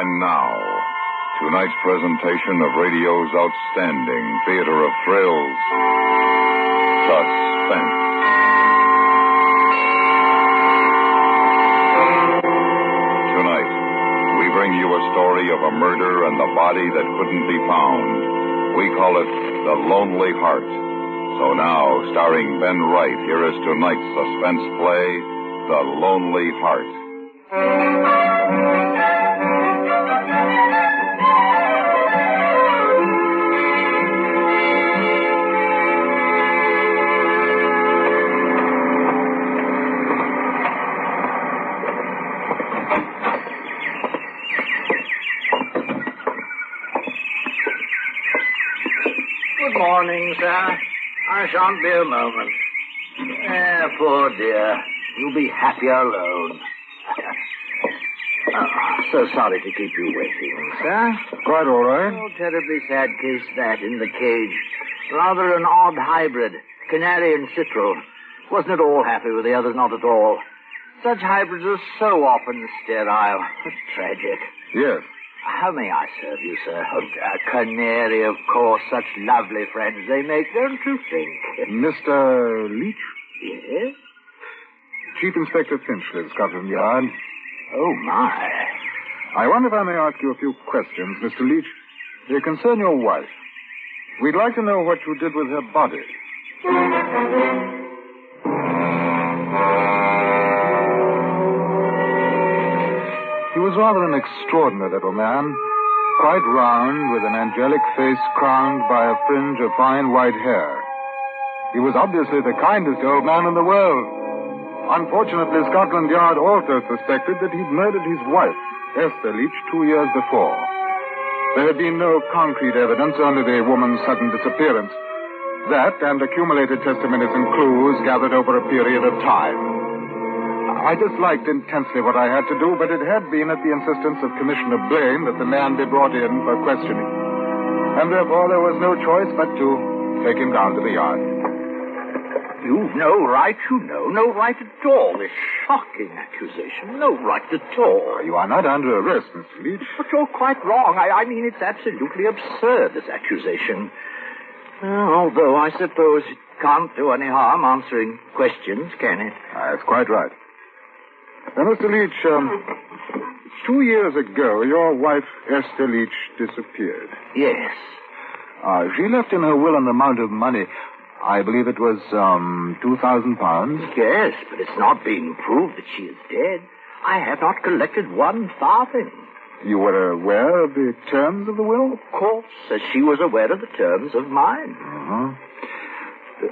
And now, tonight's presentation of radio's outstanding theater of thrills, Suspense. Tonight, we bring you a story of a murder and the body that couldn't be found. We call it The Lonely Heart. So now, starring Ben Wright, here is tonight's suspense play, The Lonely Heart. Good morning, sir. I shan't be a moment. Poor dear. You'll be happier alone. So sorry to keep you waiting, sir. Quite all right. Oh, terribly sad case that in the cage. Rather an odd hybrid. Canary and citral. Wasn't at all happy with the others, not at all. Such hybrids are so often sterile. Tragic. Yes. How may I serve you, sir? A canary, of course. Such lovely friends they make, don't you think? Mr. Leach? Yes? Chief Inspector Finchley, Scotland Yard. Oh, my. I wonder if I may ask you a few questions, Mr. Leach. They concern your wife. We'd like to know what you did with her body. He was rather an extraordinary little man, quite round, with an angelic face crowned by a fringe of fine white hair. He was obviously the kindest old man in the world. Unfortunately, Scotland Yard also suspected that he'd murdered his wife, Esther Leach, 2 years before. There had been no concrete evidence, only the woman's sudden disappearance. That and accumulated testimonies and clues gathered over a period of time. I disliked intensely what I had to do, but it had been at the insistence of Commissioner Blaine that the man be brought in for questioning. And therefore there was no choice but to take him down to the yard. You've no right, no right at all. This shocking accusation, no right at all. You are not under arrest, Mr. Leach. But you're quite wrong. I mean, it's absolutely absurd, this accusation. Although I suppose it can't do any harm answering questions, can it? That's quite right. Now, Mr. Leach, 2 years ago, your wife, Esther Leach, disappeared. Yes. She left in her will an amount of money. I believe it was, £2,000. Yes, but it's not been proved that she is dead. I have not collected one farthing. You were aware of the terms of the will? Of course, as she was aware of the terms of mine. Uh-huh.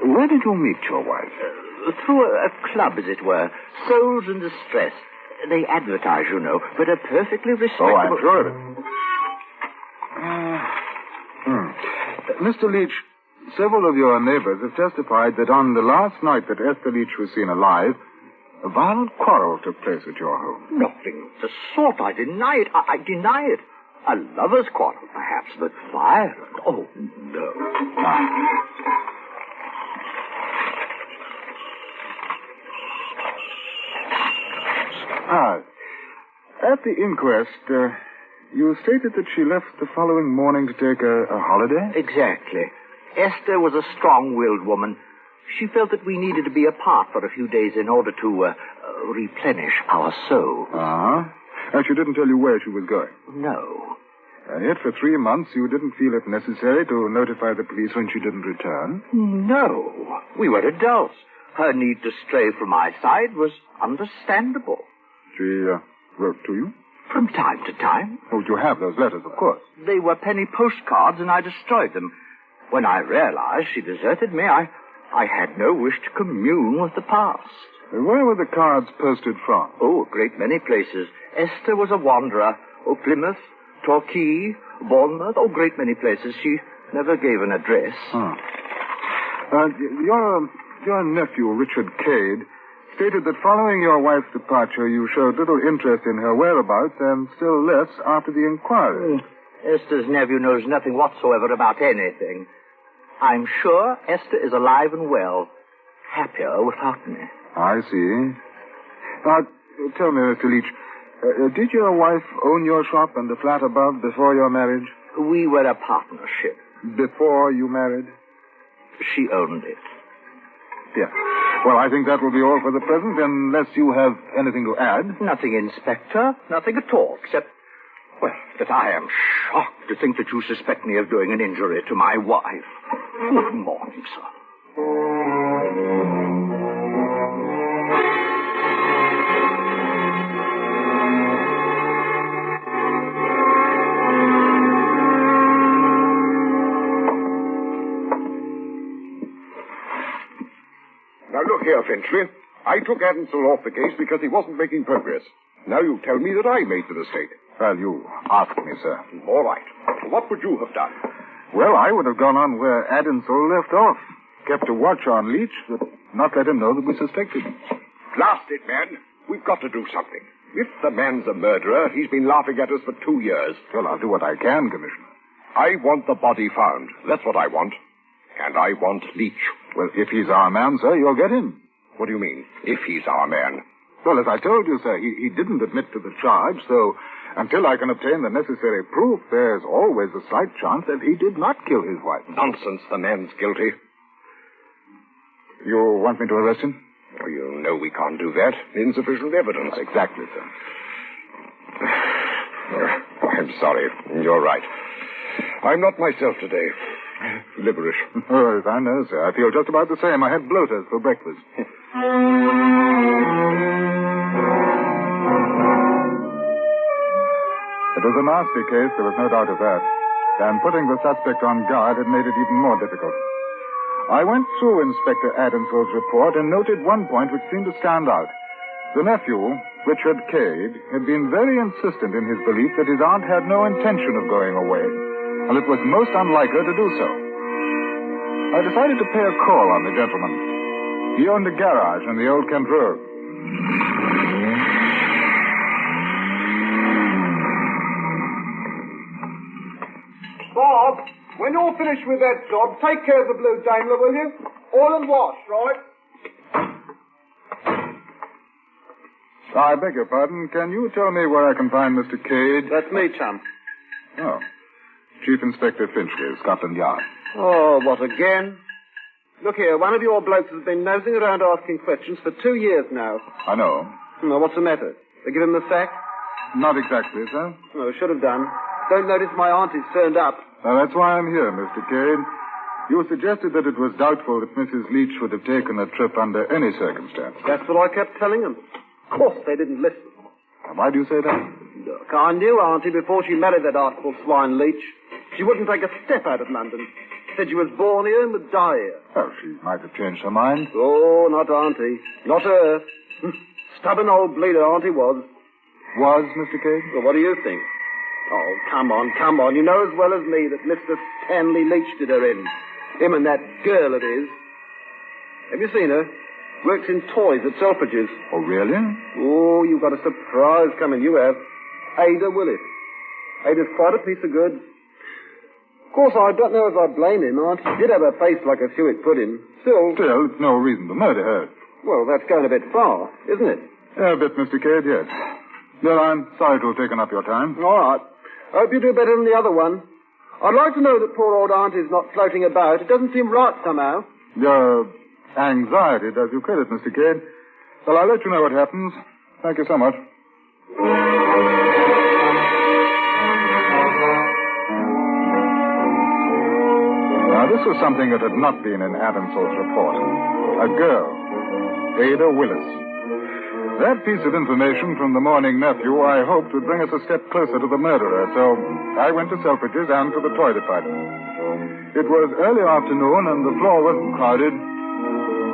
Where did you meet your wife? Through a club, as it were. Souls in Distress. They advertise, you know, but are perfectly respectable. Oh, I'm sure of it. Mr. Leach, several of your neighbors have testified that on the last night that Esther Leach was seen alive, a violent quarrel took place at your home. Nothing of the sort. I deny it. I deny it. A lover's quarrel, perhaps, but violent. Oh, no. At the inquest, you stated that she left the following morning to take a holiday? Exactly. Esther was a strong-willed woman. She felt that we needed to be apart for a few days in order to replenish our souls. And she didn't tell you where she was going? No. Yet for 3 months you didn't feel it necessary to notify the police when she didn't return? No. We were adults. Her need to stray from my side was understandable. She wrote to you? From time to time. Oh, you have those letters, of course. They were penny postcards, and I destroyed them. When I realized she deserted me, I had no wish to commune with the past. Where were the cards posted from? Oh, a great many places. Esther was a wanderer. Oh, Plymouth, Torquay, Bournemouth. Oh, great many places. She never gave an address. Your nephew, Richard Cade, stated that following your wife's departure, you showed little interest in her whereabouts and still less after the inquiry. Esther's nephew knows nothing whatsoever about anything. I'm sure Esther is alive and well, happier without me. I see. Now, tell me, Mr. Leach, Did your wife own your shop and the flat above before your marriage? We were a partnership. Before you married? She owned it. Yeah. Well, I think that will be all for the present, unless you have anything to add. Nothing, Inspector. Nothing at all, except, well, that I am shocked to think that you suspect me of doing an injury to my wife. Good morning, sir. Now, look here, Finchley. I took Adamsel off the case because he wasn't making progress. Now you tell me that I made the mistake. Well, you asked me, sir. All right. What would you have done? Well, I would have gone on where Adamsel left off. Kept a watch on Leach, but not let him know that we suspected him. Blast it, man. We've got to do something. If the man's a murderer, he's been laughing at us for 2 years. Well, I'll do what I can, Commissioner. I want the body found. That's what I want. And I want Leach. Well, if he's our man, sir, you'll get him. What do you mean, if he's our man? Well, as I told you, sir, he didn't admit to the charge, so until I can obtain the necessary proof, there's always a slight chance that he did not kill his wife. Nonsense, the man's guilty. You want me to arrest him? Oh, you know we can't do that. Insufficient evidence. Exactly, sir. I'm sorry. You're right. I'm not myself today. Liverish. Oh, I know, sir. I feel just about the same. I had bloaters for breakfast. It was a nasty case, there was no doubt of that. And putting the suspect on guard had made it even more difficult. I went through Inspector Adamsel's report and noted one point which seemed to stand out. The nephew, Richard Cade, had been very insistent in his belief that his aunt had no intention of going away, and it was most unlike her to do so. I decided to pay a call on the gentleman. He owned a garage in the Old Kent Road. Bob, when you're finished with that job, take care of the blue Daimler, will you? Oil and wash, right? I beg your pardon. Can you tell me where I can find Mr. Cade? That's me, chum. Oh. Chief Inspector Finchley, Scotland Yard. Oh, what again? Look here, one of your blokes has been nosing around asking questions for 2 years now. I know. Now, what's the matter? They give him the sack? Not exactly, sir. No, should have done. Don't notice my auntie's turned up. Now, that's why I'm here, Mr. Cade. You suggested that it was doubtful that Mrs. Leach would have taken a trip under any circumstance. That's what I kept telling them. Of course, they didn't listen. Now, why do you say that? Look, I knew Auntie before she married that artful swine Leach. She wouldn't take a step out of London. Said she was born here and would die here. Well, she might have changed her mind. Oh, not Auntie. Not her. Stubborn old bleeder Auntie was. Was, Mr. Cade? Well, what do you think? Oh, come on. You know as well as me that Mr. Stanley Leach did her in. Him and that girl it is. Have you seen her? Works in toys at Selfridge's. Oh, really? Oh, you've got a surprise coming, you have. Ada Willis. Ada's quite a piece of goods. Of course, I don't know as I blame him. Auntie did have a face like a suet pudding. Still, it's no reason to murder her. Well, that's going a bit far, isn't it? A bit, Mr. Cade, yes. Well, I'm sorry to have taken up your time. All right. Hope you do better than the other one. I'd like to know that poor old Auntie's not floating about. It doesn't seem right somehow. Your anxiety does you credit, Mr. Cade. Well, I'll let you know what happens. Thank you so much. Now, this was something that had not been in Adamsel's report. A girl, Ada Willis. That piece of information from the morning nephew I hoped would bring us a step closer to the murderer, so I went to Selfridge's and to the toy department. It was early afternoon and the floor wasn't crowded.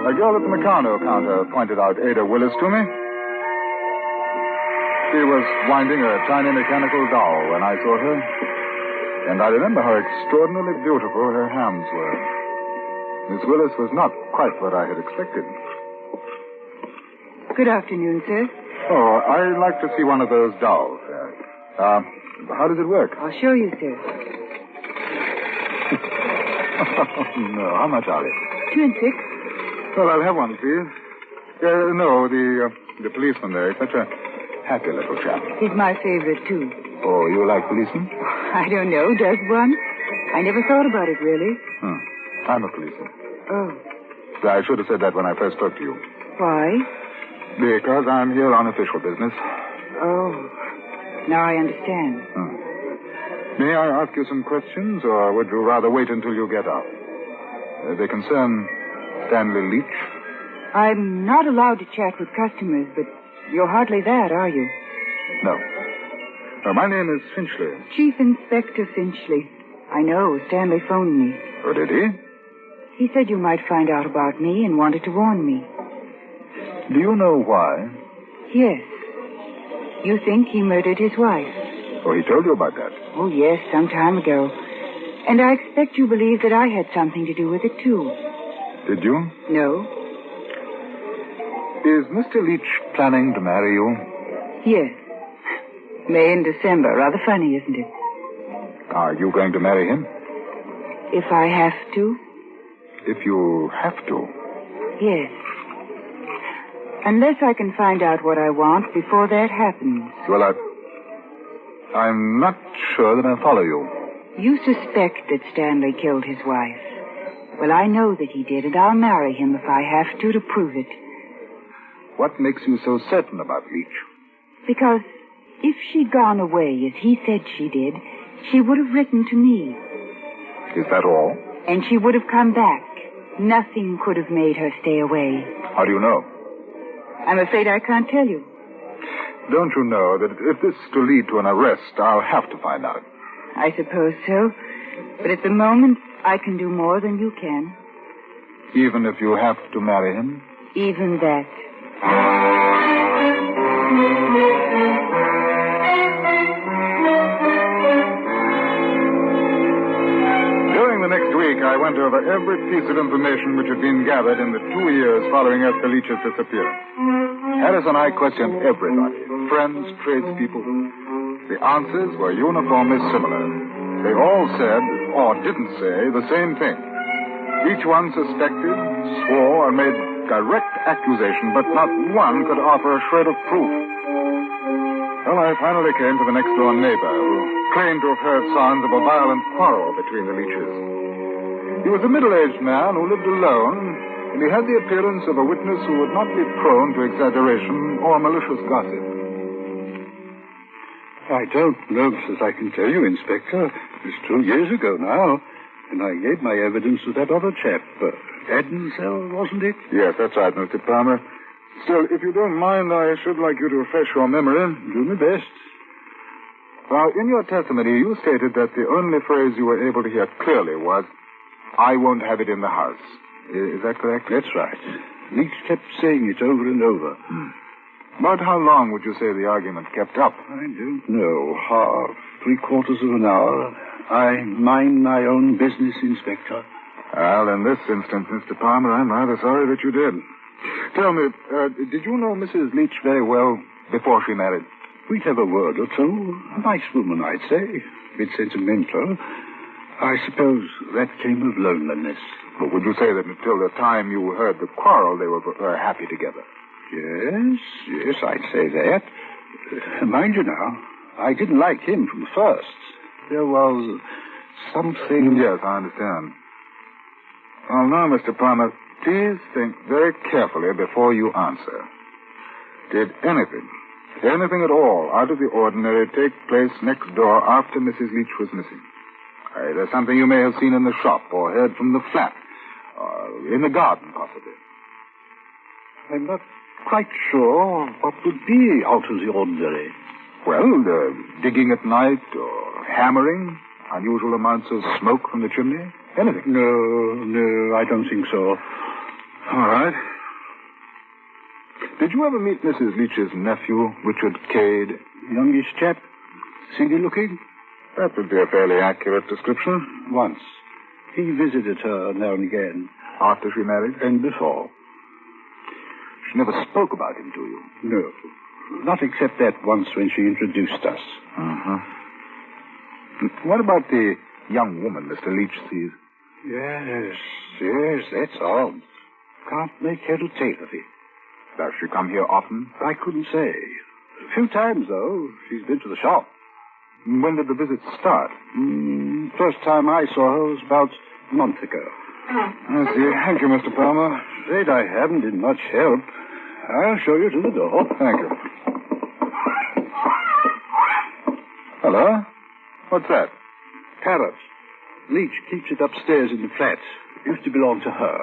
A girl at the Meccano counter pointed out Ada Willis to me. She was winding a tiny mechanical doll when I saw her, and I remember how extraordinarily beautiful her hands were. Miss Willis was not quite what I had expected. Good afternoon, sir. Oh, I'd like to see one of those dolls. How does it work? I'll show you, sir. No, how much are they? 2 and 6. Well, I'll have one, please. No, the policeman there. He's such a happy little chap. He's my favorite, too. Oh, you like policemen? I don't know. Does one? I never thought about it, really. I'm a policeman. Oh. I should have said that when I first spoke to you. Why? Because I'm here on official business. Oh. Now I understand. May I ask you some questions, or would you rather wait until you get out? They concern Stanley Leach. I'm not allowed to chat with customers, but you're hardly that, are you? No. My name is Finchley. Chief Inspector Finchley. I know. Stanley phoned me. Oh, did he? He said you might find out about me and wanted to warn me. Do you know why? Yes. You think he murdered his wife? Oh, he told you about that? Oh, yes, some time ago. And I expect you believe that I had something to do with it, too. Did you? No. Is Mr. Leach planning to marry you? Yes. May and December. Rather funny, isn't it? Are you going to marry him? If I have to? If you have to? Yes. Unless I can find out what I want before that happens. Well, I'm not sure that I follow you. You suspect that Stanley killed his wife. Well, I know that he did, and I'll marry him if I have to prove it. What makes you so certain about Leach? Because if she'd gone away, as he said she did, she would have written to me. Is that all? And she would have come back. Nothing could have made her stay away. How do you know? I'm afraid I can't tell you. Don't you know that if this is to lead to an arrest, I'll have to find out? I suppose so. But at the moment, I can do more than you can. Even if you have to marry him? Even that. During the next week, I went over every piece of information which had been gathered in the 2 years following Esther Leach's disappearance. Harris and I questioned everybody, friends, tradespeople. The answers were uniformly similar. They all said, or didn't say, the same thing. Each one suspected, swore, and made direct accusation, but not one could offer a shred of proof. Well, I finally came to the next-door neighbor, who claimed to have heard sounds of a violent quarrel between the Leaches. He was a middle-aged man who lived alone, and he had the appearance of a witness who would not be prone to exaggeration or malicious gossip. I don't know as I can tell you, Inspector. It was 2 years ago now, and I gave my evidence to that other chap. Adminsel, wasn't it? Yes, that's right, Mr. Palmer. Still, if you don't mind, I should like you to refresh your memory. Do my best. Now, in your testimony, you stated that the only phrase you were able to hear clearly was, "I won't have it in the house." Is that correct? That's right. Leach kept saying it over and over. About how long would you say the argument kept up? I don't know. Half, 3/4 of an hour. I mind my own business, Inspector. Well, in this instance, Mr. Palmer, I'm rather sorry that you did. Tell me, did you know Mrs. Leach very well before she married? We'd have a word or two. A nice woman, I'd say. A bit sentimental. I suppose that came of loneliness. But would you say that until the time you heard the quarrel, they were happy together? Yes, I'd say that. Mind you now, I didn't like him from the first. There was something... Yes, I understand. Well, now, Mr. Palmer, please think very carefully before you answer. Did anything at all out of the ordinary take place next door after Mrs. Leach was missing? Either something you may have seen in the shop or heard from the flat, or in the garden, possibly. I'm not quite sure what would be out of the ordinary. Well, digging at night or hammering, unusual amounts of smoke from the chimney, anything. No, I don't think so. All right. Did you ever meet Mrs. Leach's nephew, Richard Cade? Youngish chap? Silly-looking? That would be a fairly accurate description. Once. He visited her now and again. After she married? And before. She never spoke about him to you? No. Not except that once when she introduced us. Uh-huh. What about the young woman Mr. Leach sees? Yes, that's odd. Can't make head or tail of it. Does she come here often? I couldn't say. A few times, though, she's been to the shop. When did the visit start? First time I saw her was about a month ago. I see. Thank you, Mr. Palmer. Afraid I haven't been much help. I'll show you to the door. Thank you. Hello? What's that? Parrot. Leach keeps it upstairs in the flat. It used to belong to her.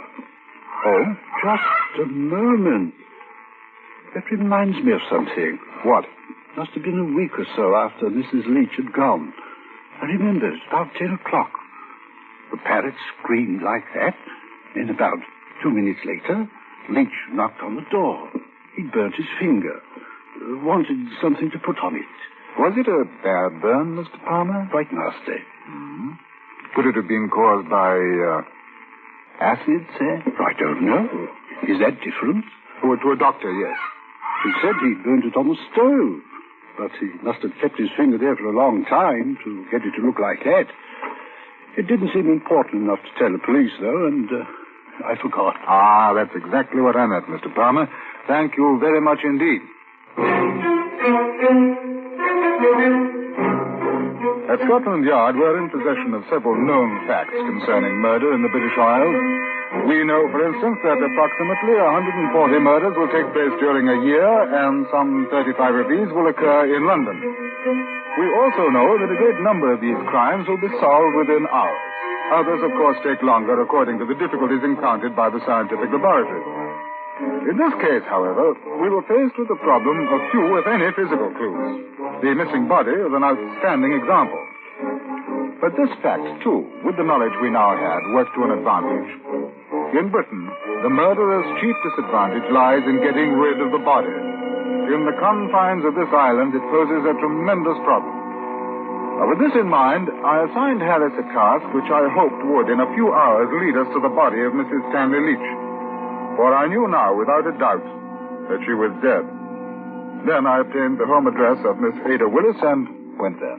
Oh? Just a moment. That reminds me of something. What? Must have been a week or so after Mrs. Leach had gone. I remember it, about 10 o'clock. The parrot screamed like that. Then about 2 minutes later, Leach knocked on the door. He'd burnt his finger. Wanted something to put on it. Was it a bad burn, Mr. Palmer? Quite nasty. Mm-hmm. Could it have been caused by, acid, say? I don't know. Is that different? Oh, to a doctor, yes. He said he'd burnt it on the stove. But he must have kept his finger there for a long time to get it to look like that. It didn't seem important enough to tell the police, though, and I forgot. Ah, that's exactly what I meant, Mr. Palmer. Thank you very much indeed. At Scotland Yard, we're in possession of several known facts concerning murder in the British Isles. We know, for instance, that approximately 140 murders will take place during a year, and some 35 of these will occur in London. We also know that a great number of these crimes will be solved within hours. Others, of course, take longer according to the difficulties encountered by the scientific laboratories. In this case, however, we were faced with the problem of few, if any, physical clues. The missing body is an outstanding example. But this fact, too, with the knowledge we now had, worked to an advantage. In Britain, the murderer's chief disadvantage lies in getting rid of the body. In the confines of this island, it poses a tremendous problem. Now, with this in mind, I assigned Harris a task which I hoped would, in a few hours, lead us to the body of Mrs. Stanley Leach. For I knew now, without a doubt, that she was dead. Then I obtained the home address of Miss Ada Willis and went there.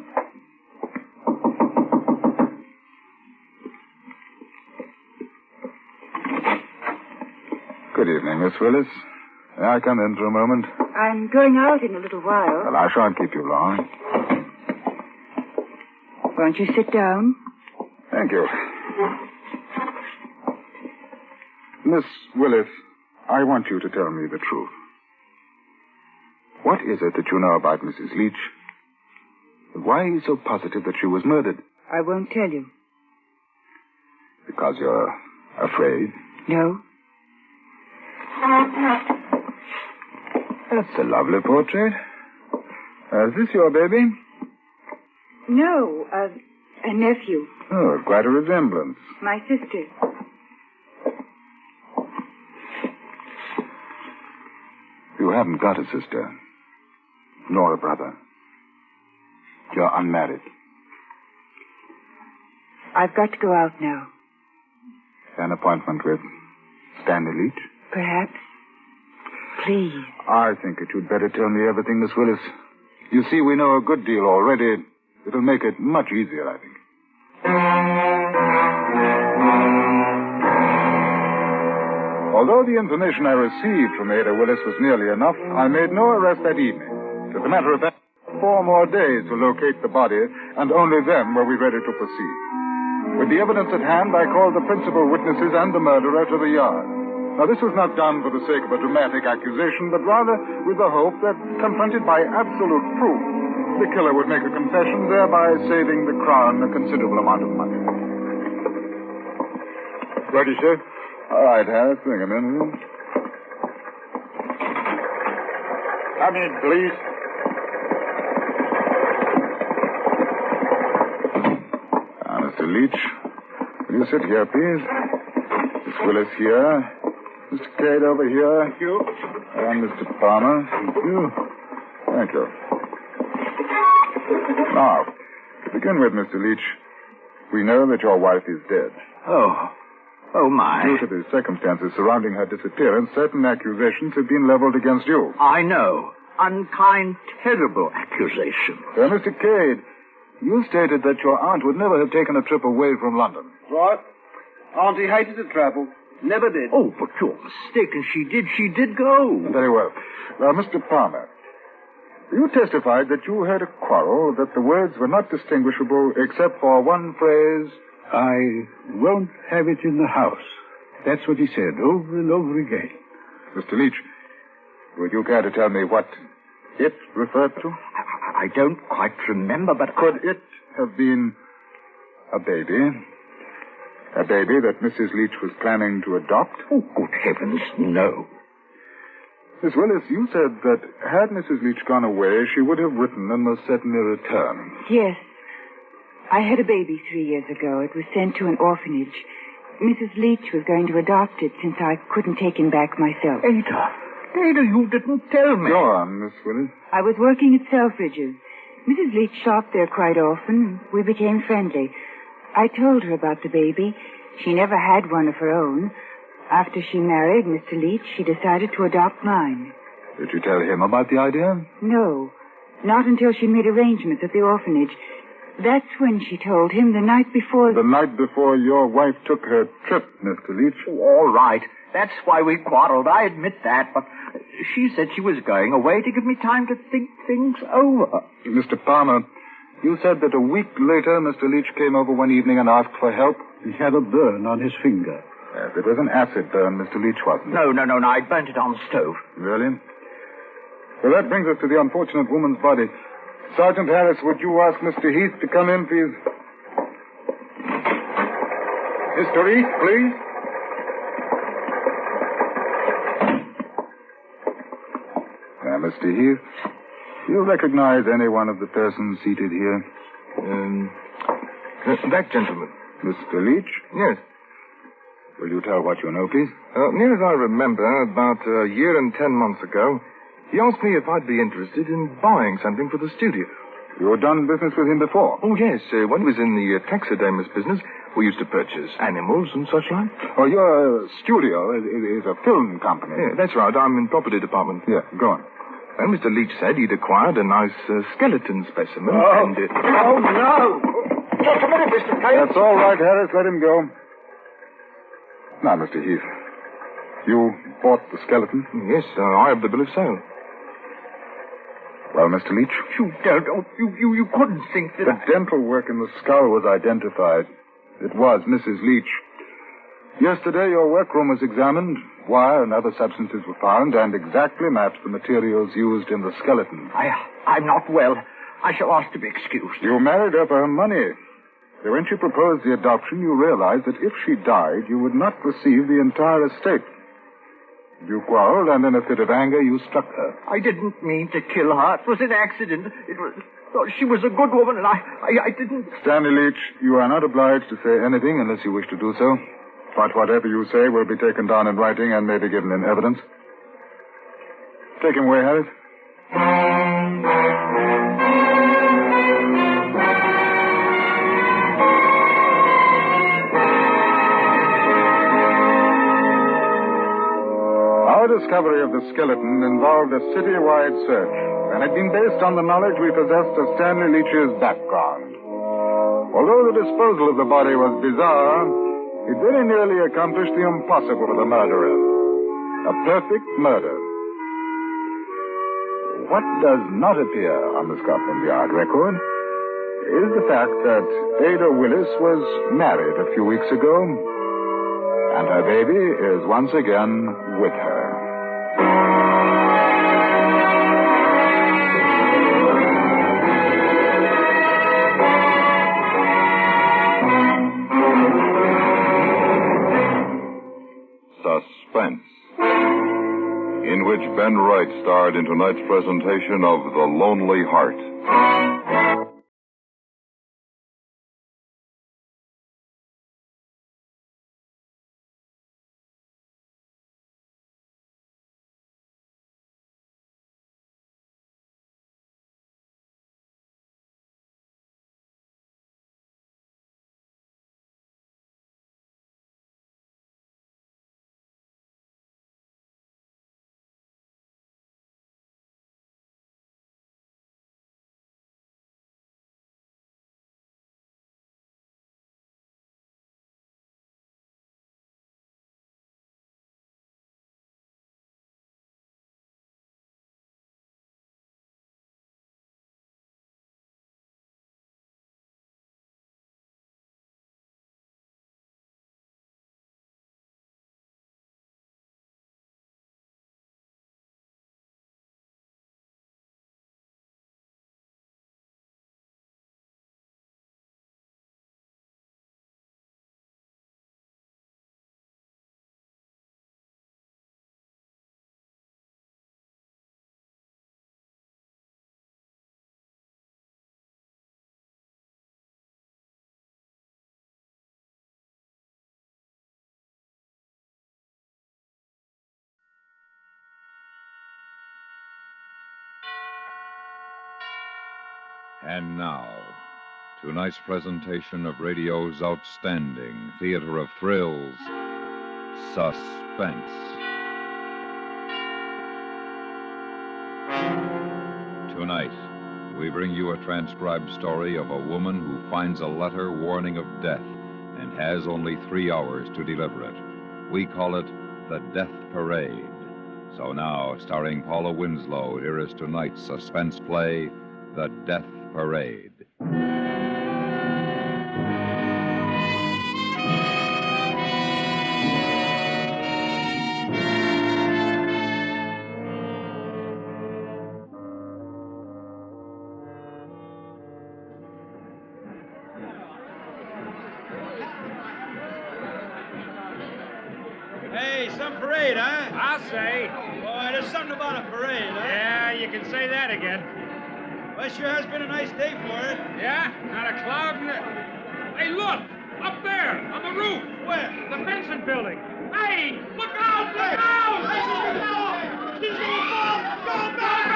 Good evening, Miss Willis. May I come in for a moment? I'm going out in a little while. Well, I shan't keep you long. Won't you sit down? Thank you. Miss Willis, I want you to tell me the truth. What is it that you know about Mrs. Leach? Why are you so positive that she was murdered? I won't tell you. Because you're afraid? No. That's a lovely portrait. Is this your baby? No, a nephew. Oh, quite a resemblance. My sister. You haven't got a sister. Nor a brother. You're unmarried. I've got to go out now. An appointment with Stanley Leach? Perhaps. Please. I think that you'd better tell me everything, Miss Willis. You see, we know a good deal already. It'll make it much easier, I think. Although the information I received from Ada Willis was nearly enough, I made no arrest that evening. As a matter of fact, 4 more days to locate the body, and only then were we ready to proceed. With the evidence at hand, I called the principal witnesses and the murderer to the yard. Now, this was not done for the sake of a dramatic accusation, but rather with the hope that, confronted by absolute proof, the killer would make a confession, thereby saving the Crown a considerable amount of money. Ready, sir? All right, Harris, bring him in. Come in, please. Mr. Leach, will you sit here, please? Miss Willis here. Mr. Cade over here. Thank you. And Mr. Palmer. Thank you. Thank you. Now, to begin with, Mr. Leach, we know that your wife is dead. Oh, my. Due to the circumstances surrounding her disappearance, certain accusations have been leveled against you. I know. Unkind, terrible accusation. Mr. Cade, you stated that your aunt would never have taken a trip away from London. Right. Auntie hated to travel. Never did. Oh, but you're mistaken. She did go. Very well. Mr. Palmer, You testified that you had a quarrel, that the words were not distinguishable except for one phrase. I won't have it in the house. That's what he said over and over again. Mr. Leach, would you care to tell me what it referred to? I don't quite remember, but... Could it have been a baby? A baby that Mrs. Leach was planning to adopt? Oh, good heavens, no. Miss Willis, you said that had Mrs. Leach gone away, she would have written and most certainly returned. Yes. I had a baby 3 years ago. It was sent to an orphanage. Mrs. Leach was going to adopt it since I couldn't take him back myself. Ada, you didn't tell me. Go on, Miss Willis. I was working at Selfridge's. Mrs. Leach shopped there quite often. We became friendly. I told her about the baby. She never had one of her own. After she married Mr. Leach, she decided to adopt mine. Did you tell him about the idea? No, not until she made arrangements at the orphanage. That's when she told him the night before... The night before your wife took her trip, Mr. Leach. All right. That's why we quarreled. I admit that. But she said she was going away to give me time to think things over. Mr. Palmer, you said that a week later Mr. Leach came over one evening and asked for help. He had a burn on his finger. Yes, it was an acid burn, Mr. Leach, wasn't it? No. I burnt it on the stove. Really? Well, that brings us to the unfortunate woman's body. Sergeant Harris, would you ask Mr. Heath to come in, please? Mr. Heath, please. Now, Mr. Heath, do you recognize any one of the persons seated here? That gentleman. Mr. Leach? Yes. Will you tell what you know, please? Near as I remember, about a year and 10 months ago, he asked me if I'd be interested in buying something for the studio. You had done business with him before? Oh, yes. When he was in the taxidermist business, we used to purchase animals and such like. Oh, your studio is a film company. Yeah, that's right. I'm in property department. Yeah, go on. Well, Mr. Leach said he'd acquired a nice skeleton specimen. Oh, and, oh no! Just a minute, Mr. Kane. That's all right, Harris. Let him go. Now, Mr. Heath, you bought the skeleton? Yes, I have the bill of sale. Well, Mr. Leach? You don't. Oh, you couldn't think that... The dental work in the skull was identified. It was Mrs. Leach. Yesterday, your workroom was examined. Wire and other substances were found and exactly matched the materials used in the skeleton. I'm not well. I shall ask to be excused. You married her for her money. So when she proposed the adoption, you realized that if she died, you would not receive the entire estate. You quarreled, and in a fit of anger, you struck her. I didn't mean to kill her. It was an accident. It was... Oh, she was a good woman, and I didn't... Stanley Leach, you are not obliged to say anything unless you wish to do so. But whatever you say will be taken down in writing and may be given in evidence. Take him away, Harris. Our discovery of the skeleton involved a city-wide search, and had been based on the knowledge we possessed of Stanley Leach's background. Although the disposal of the body was bizarre, it very nearly accomplished the impossible of a murderer. A perfect murder. What does not appear on the Scotland Yard record is the fact that Ada Willis was married a few weeks ago, and her baby is once again with her. Suspense, in which Ben Wright starred in tonight's presentation of The Lonely Heart. And now, tonight's presentation of radio's outstanding theater of thrills, Suspense. Tonight, we bring you a transcribed story of a woman who finds a letter warning of death and has only 3 hours to deliver it. We call it The Death Parade. So now, starring Paula Winslow, here is tonight's suspense play, The Death Parade. Hey, some parade, huh? I'll say. Boy, there's something about a parade, huh? Yeah, you can say that again. Well, it sure has been a nice day for it. Yeah? Not a cloud in it. Hey, look! Up there, on the roof. Where? The Benson building. Hey, look out! Look out! Hey, she's gonna fall! She's gonna fall! Go back!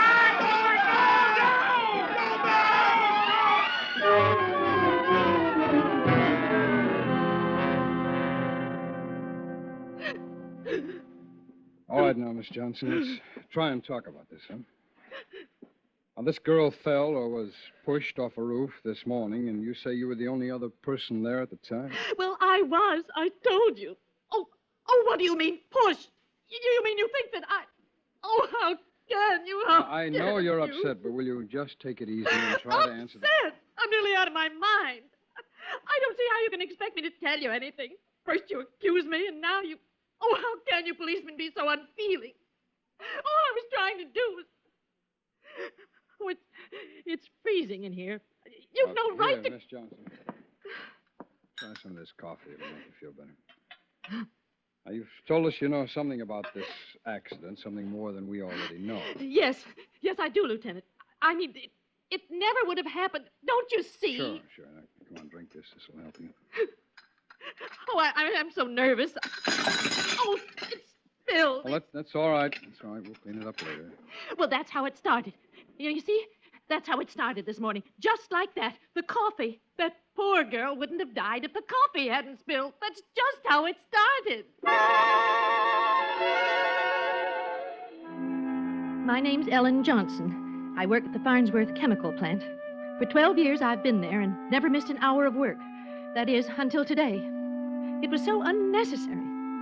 All right now, Miss Johnson, let's try and talk about this, huh? Now, this girl fell or was pushed off a roof this morning, and you say you were the only other person there at the time? Well, I was. I told you. Oh, what do you mean, push? You mean you think that I... Oh, how can you? I know you're upset, but will you just take it easy and try to answer the... Upset? I'm nearly out of my mind. I don't see how you can expect me to tell you anything. First you accuse me, and now you... Oh, how can you policemen be so unfeeling? All I was trying to do was... Oh, it's freezing in here. You've no right to... Miss Johnson. Try some of this coffee. It'll make you feel better. Now, you've told us you know something about this accident, something more than we already know. Yes, I do, Lieutenant. I mean, it never would have happened. Don't you see? Sure. Now, come on, drink this. This will help you. Oh, I'm so nervous. Oh, it's spilled. Well, that's all right. That's all right. We'll clean it up later. Well, that's how it started. You see? That's how it started this morning. Just like that. The coffee. That poor girl wouldn't have died if the coffee hadn't spilled. That's just how it started. My name's Ellen Johnson. I work at the Farnsworth Chemical Plant. For 12 years, I've been there and never missed an hour of work. That is, until today. It was so unnecessary.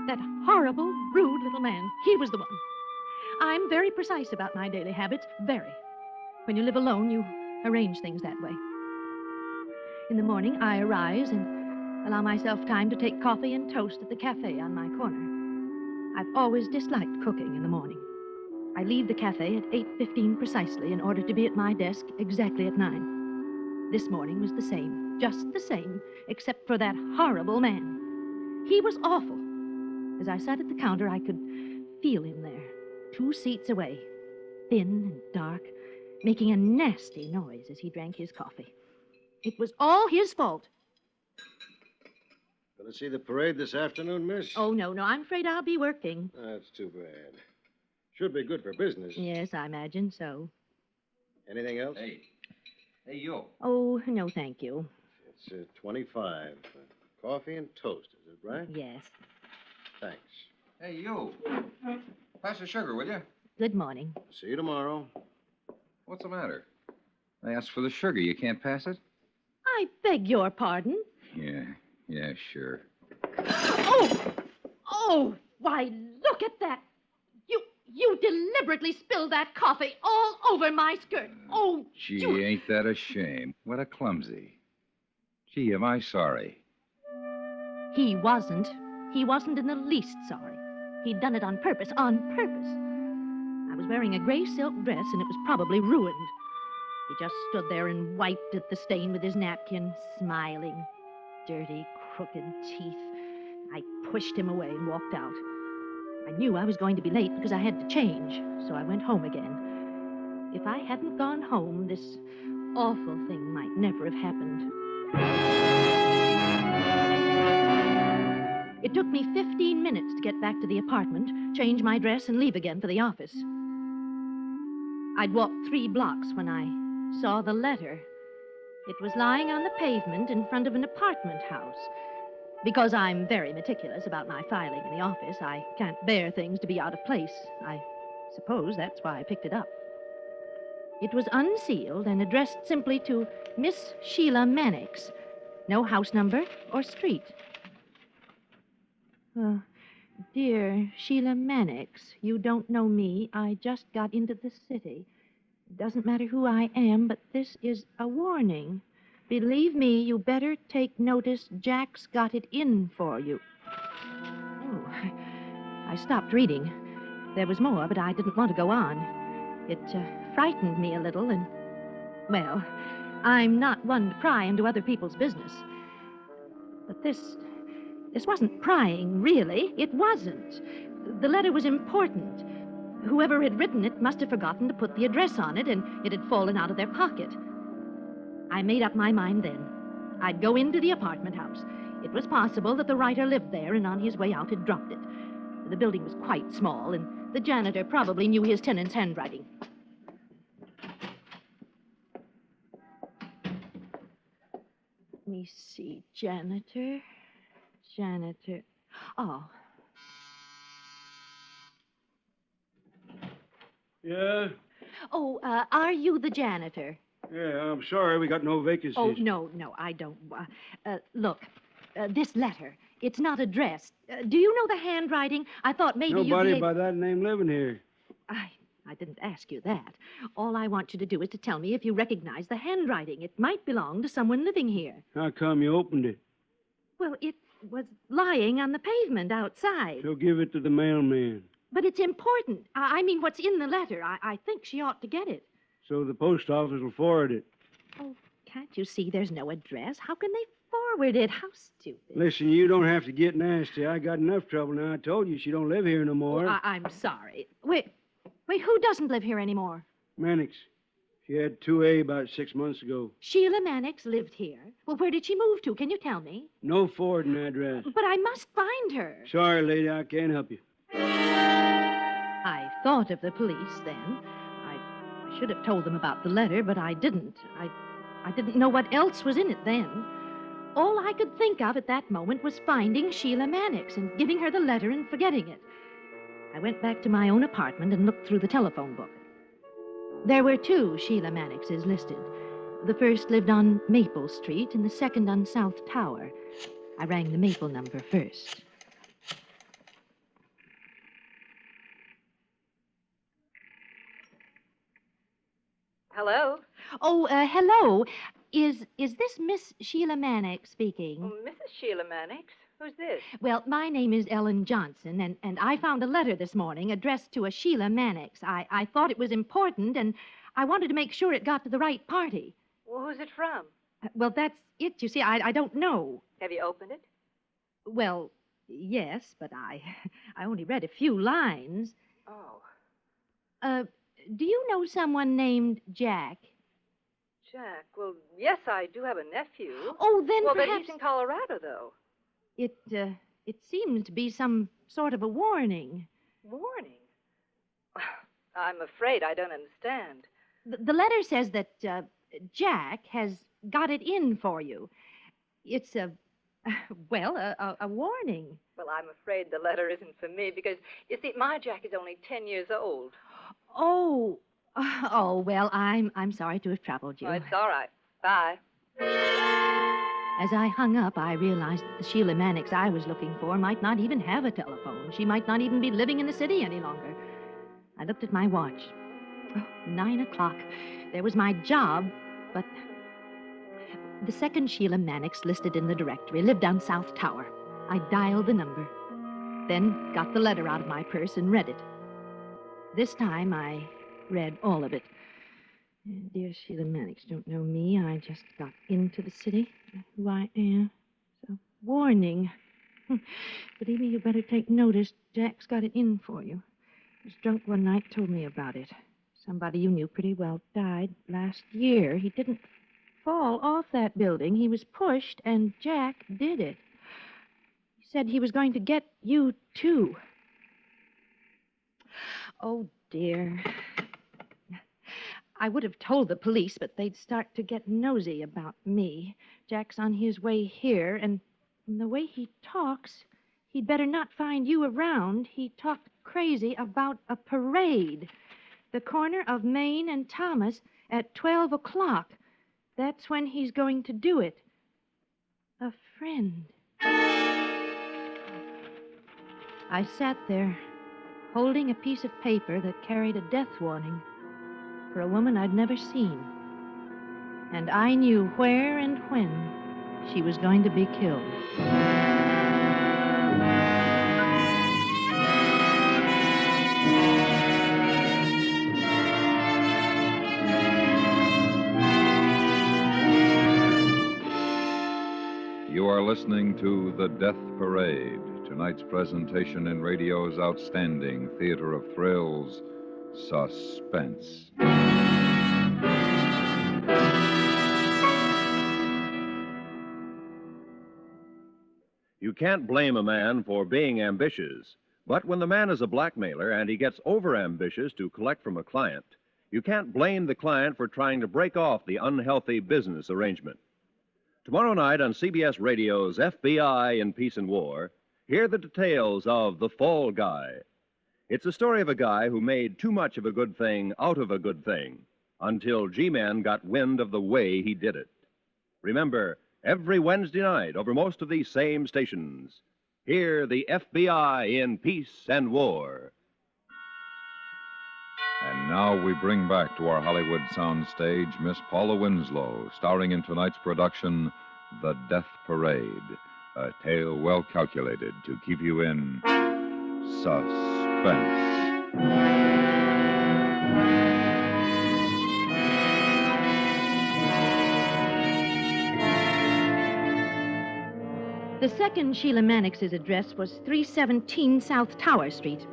That horrible, rude little man. He was the one. I'm very precise about my daily habits. Very. When you live alone, you arrange things that way. In the morning, I arise and allow myself time to take coffee and toast at the cafe on my corner. I've always disliked cooking in the morning. I leave the cafe at 8:15 precisely in order to be at my desk exactly at 9. This morning was the same, just the same, except for that horrible man. He was awful. As I sat at the counter, I could feel him there, 2 seats away, thin and dark, making a nasty noise as he drank his coffee. It was all his fault. Gonna see the parade this afternoon, miss? Oh, no, I'm afraid I'll be working. That's too bad. Should be good for business. Yes, I imagine so. Anything else? Hey, you. Oh, no, thank you. It's 25. Coffee and toast, is it right? Yes. Thanks. Hey, you. Pass the sugar, will you? Good morning. See you tomorrow. What's the matter? I asked for the sugar. You can't pass it? I beg your pardon. Yeah, sure. Oh, why, look at that. You deliberately spilled that coffee all over my skirt. Oh, Gee, ain't that a shame? What a clumsy. Gee, am I sorry. He wasn't. He wasn't in the least sorry. He'd done it on purpose. I was wearing a gray silk dress, and it was probably ruined. He just stood there and wiped at the stain with his napkin, smiling. Dirty, crooked teeth. I pushed him away and walked out. I knew I was going to be late because I had to change, so I went home again. If I hadn't gone home, this awful thing might never have happened. It took me 15 minutes to get back to the apartment, change my dress, and leave again for the office. I'd walked 3 blocks when I saw the letter It was lying on the pavement in front of an apartment house. Because I'm very meticulous about my filing in the office, I can't bear things to be out of place. I suppose that's why I picked it up. It was unsealed and addressed simply to Miss Sheila Mannix. No house number or street. Dear Sheila Mannix, you don't know me. I just got into the city. It doesn't matter who I am, but this is a warning. Believe me, you better take notice. Jack's got it in for you. Oh, I stopped reading. There was more, but I didn't want to go on. It frightened me a little, and, well, I'm not one to pry into other people's business. But this wasn't prying, really. It wasn't. The letter was important. Whoever had written it must have forgotten to put the address on it, and it had fallen out of their pocket. I made up my mind then. I'd go into the apartment house. It was possible that the writer lived there, and on his way out had dropped it. The building was quite small, and the janitor probably knew his tenant's handwriting. Let me see. Janitor. Oh. Yeah? Oh, are you the janitor? Yeah, I'm sorry we got no vacancies. Oh, no, I don't. Look, this letter, it's not addressed. Do you know the handwriting? I thought maybe Nobody by that name living here. I didn't ask you that. All I want you to do is to tell me if you recognize the handwriting. It might belong to someone living here. How come you opened it? Well, it was lying on the pavement outside. So give it to the mailman. But it's important. I mean, what's in the letter. I think she ought to get it. So the post office will forward it. Oh, can't you see there's no address? How can they forward it? How stupid. Listen, you don't have to get nasty. I got enough trouble now. I told you she don't live here no more. Oh, I'm sorry. Wait, who doesn't live here anymore? Mannix. She had 2A about 6 months ago. Sheila Mannix lived here. Well, where did she move to? Can you tell me? No forwarding address. But I must find her. Sorry, lady, I can't help you. I thought of the police then. I should have told them about the letter, but I didn't. I didn't know what else was in it then. All I could think of at that moment was finding Sheila Mannix and giving her the letter and forgetting it. I went back to my own apartment and looked through the telephone book. There were 2 Sheila Mannixes listed. The first lived on Maple Street and the second on South Tower. I rang the Maple number first. Hello? Oh, hello. Is this Miss Sheila Mannix speaking? Mrs. Sheila Mannix? Who's this? Well, my name is Ellen Johnson, and I found a letter this morning addressed to a Sheila Mannix. I thought it was important, and I wanted to make sure it got to the right party. Well, who's it from? Well, that's it. You see, I don't know. Have you opened it? Well, yes, but I only read a few lines. Oh. Do you know someone named Jack? Jack? Well, yes, I do have a nephew. Oh, then well, perhaps... but he's in Colorado, though. It seems to be some sort of a warning. Warning? I'm afraid I don't understand. The letter says that Jack has got it in for you. It's a warning. Well, I'm afraid the letter isn't for me because, you see, my Jack is only 10 years old. Oh, well, I'm sorry to have troubled you. Oh, it's all right. Bye. As I hung up, I realized that the Sheila Mannix I was looking for might not even have a telephone. She might not even be living in the city any longer. I looked at my watch. 9 o'clock. There was my job, but the second Sheila Mannix listed in the directory lived on South Tower. I dialed the number, then got the letter out of my purse and read it. This time I read all of it. Dear Sheila Mannix, don't know me. I just got into the city. Who I am. So, warning. Believe me, you better take notice. Jack's got it in for you. He was drunk one night, told me about it. Somebody you knew pretty well died last year. He didn't fall off that building. He was pushed, and Jack did it. He said he was going to get you, too. Oh, dear. I would have told the police, but they'd start to get nosy about me. Jack's on his way here, and from the way he talks, he'd better not find you around. He talked crazy about a parade. The corner of Main and Thomas at 12 o'clock. That's when he's going to do it. A friend. I sat there, holding a piece of paper that carried a death warning for a woman I'd never seen. And I knew where and when she was going to be killed. You are listening to The Death Parade, tonight's presentation in radio's outstanding theater of thrills, Suspense. You can't blame a man for being ambitious, but when the man is a blackmailer and he gets overambitious to collect from a client, you can't blame the client for trying to break off the unhealthy business arrangement. Tomorrow night on CBS Radio's FBI in Peace and War, hear the details of The Fall Guy. It's the story of a guy who made too much of a good thing out of a good thing until G-Men got wind of the way he did it. Remember, every Wednesday night over most of these same stations, hear the FBI in Peace and War. And now we bring back to our Hollywood soundstage Miss Paula Winslow, starring in tonight's production, The Death Parade, a tale well calculated to keep you in suspense. The second Sheila Mannix's address was 317 South Tower Street.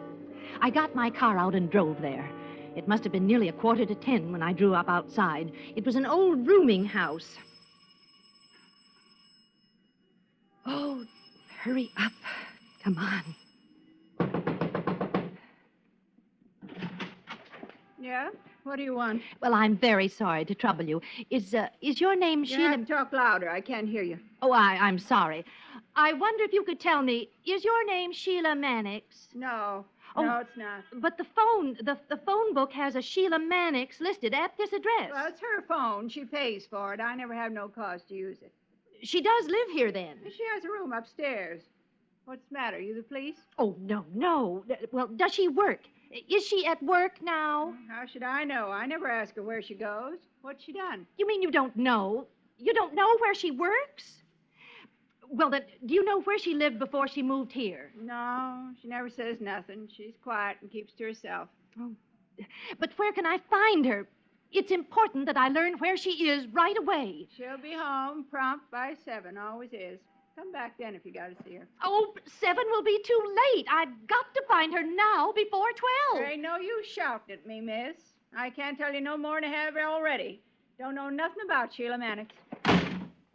I got my car out and drove there. It must have been nearly 9:45 when I drew up outside. It was an old rooming house. Oh, hurry up. Come on. Yeah? What do you want? Well, I'm very sorry to trouble you. Is your name You Sheila? have to talk louder. I can't hear you. Oh, I'm sorry. I wonder if you could tell me, is your name Sheila Mannix? No. Oh, No, it's not. But the phone book has a Sheila Mannix listed at this address. Well, it's her phone. She pays for it. I never have no cause to use it. She does live here, then? She has a room upstairs. What's the matter? You the police? Oh, no. Well, does she work? Is she at work now? How should I know? I never ask her where she goes. What's she done? You mean you don't know? You don't know where she works? Well, then, do you know where she lived before she moved here? No, she never says nothing. She's quiet and keeps to herself. Oh, but where can I find her? It's important that I learn where she is right away. She'll be home prompt by 7, always is. Come back then if you got to see her. Oh, 7 will be too late. I've got to find her now before 12. There ain't no use shouting at me, miss. I can't tell you no more than I have already. Don't know nothing about Sheila Mannix.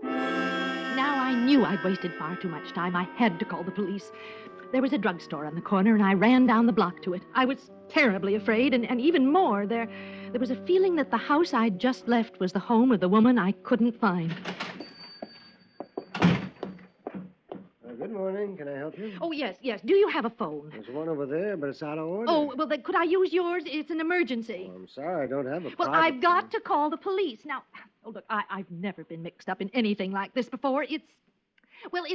Now I knew I'd wasted far too much time. I had to call the police. There was a drugstore on the corner, and I ran down the block to it. I was terribly afraid, and even more, there was a feeling that the house I'd just left was the home of the woman I couldn't find. Good morning. Can I help you? Oh, yes. Do you have a phone? There's one over there, but it's out of order. Oh, well, then could I use yours? It's an emergency. Oh, I'm sorry, I don't have a Well, private I've got to call the police. Now, look, I've never been mixed up in anything like this before. It's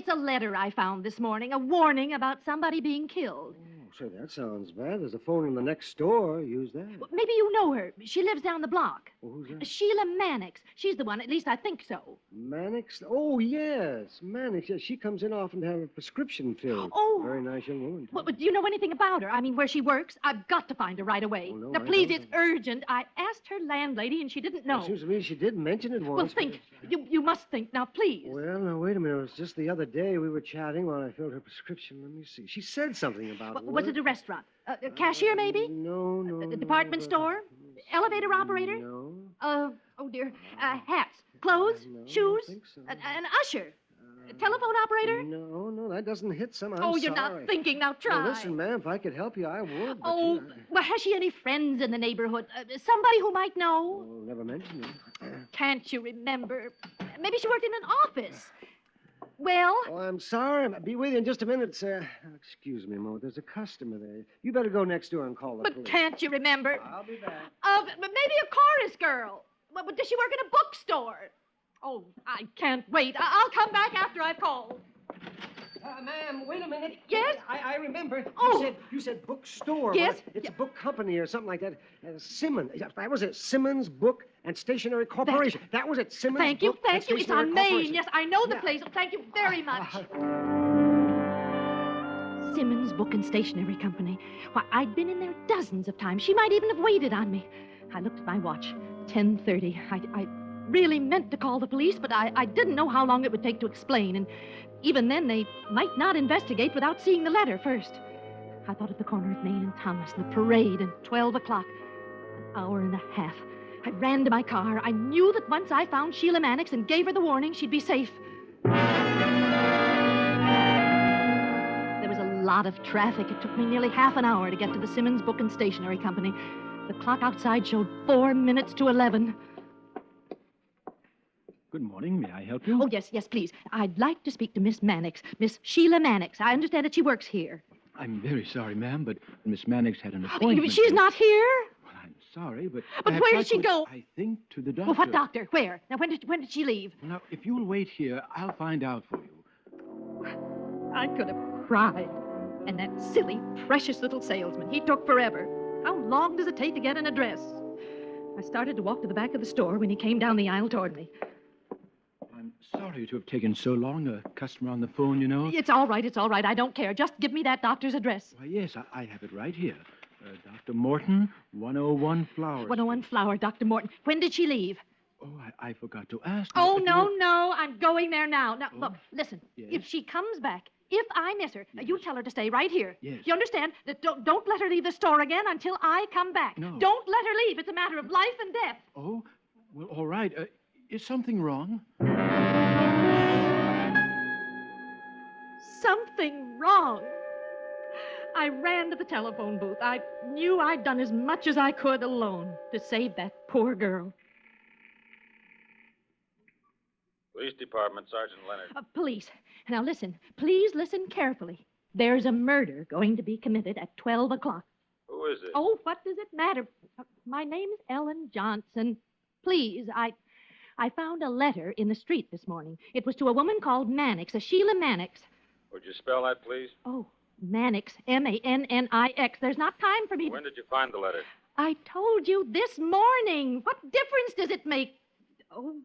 a letter I found this morning, a warning about somebody being killed. Oh, say, that sounds bad. There's a phone in the next store. Use that. Well, maybe you know her. She lives down the block. Well, who's that? Sheila Mannix. She's the one. At least I think so. Mannix? Oh, yes, Mannix. Yes, she comes in often to have a prescription filled. Oh. Very nice young woman. Well, but do you know anything about her? I mean, where she works? I've got to find her right away. Oh, no, now, I please, don't. it's urgent. I asked her landlady, and she didn't know. It seems to me she did mention it once. Well, think. You must think. Now, please. Well, now, wait a minute. It was just the other day we were chatting while I filled her prescription. Let me see. She said something about Was it a restaurant? A cashier, maybe? No. A department store? Elevator operator? No. Oh, dear. Hats. Clothes? No, Shoes? I don't think so. An usher? Telephone operator? No, that doesn't hit some. I'm You're sorry. not thinking. Now try. Well, listen, ma'am, if I could help you, I would. But Well, has she any friends in the neighborhood? Somebody who might know? Oh, never mentioned it. Can't you remember? Maybe she worked in an office. Well? Oh, I'm sorry. I'll be with you in just a minute, sir. Excuse me a moment. There's a customer there. You better go next door and call the police. But can't you remember? I'll be back. Maybe a chorus girl. But does she work in a bookstore? Oh, I can't wait. I'll come back after I've called. Ma'am, wait a minute. Yes? I remember. Oh. You said bookstore. Yes? Well, it's a book company or something like that. Simmons. That was it. Simmons Book and Stationery Corporation. That was it. Simmons Thank you. Book and It's on Stationery Main. Corporation. Yes, I know the place. Thank you very much. Simmons Book and Stationery Company. Why, I'd been in there dozens of times. She might even have waited on me. I looked at my watch. 10:30. I really meant to call the police, but I didn't know how long it would take to explain, and even then they might not investigate without seeing the letter first. I thought of the corner of Main and Thomas, and the parade, and 12 o'clock. An hour and a half. I ran to my car. I knew that once I found Sheila Mannix and gave her the warning, she'd be safe. There was a lot of traffic. It took me nearly half an hour to get to the Simmons Book and Stationery Company. The clock outside showed 4 minutes to 11. Good morning. May I help you? Oh, yes, please. I'd like to speak to Miss Mannix, Miss Sheila Mannix. I understand that she works here. I'm very sorry, ma'am, but Miss Mannix had an appointment. She's not here? Well, I'm sorry, but... But where did she go? I think to the doctor. Well, what doctor? Where? Now, when did she leave? Now, if you'll wait here, I'll find out for you. I could have cried. And that silly, precious little salesman, he took forever. How long does it take to get an address? I started to walk to the back of the store when he came down the aisle toward me. I'm sorry to have taken so long. A customer on the phone, you know. It's all right. I don't care. Just give me that doctor's address. Why, yes, I have it right here. Dr. Morton, 101 Flower. 101 Flower, Dr. Morton. When did she leave? Oh, I forgot to ask. Oh, no. I'm going there now. Now, look, listen. Yes? If she comes back, if I miss her, you tell her to stay right here. Yes. You understand? That don't let her leave the store again until I come back. No. Don't let her leave. It's a matter of life and death. Oh, well, all right. Is something wrong? Something wrong. I ran to the telephone booth. I knew I'd done as much as I could alone to save that poor girl. Police Department, Sergeant Leonard. Police. Now listen. Please listen carefully. There's a murder going to be committed at 12 o'clock. Who is it? Oh, what does it matter? My name's Ellen Johnson. Please, I found a letter in the street this morning. It was to a woman called Mannix, a Sheila Mannix. Would you spell that, please? Oh, Mannix, Mannix. There's not time for me. When did you find the letter? I told you this morning. What difference does it make? Oh,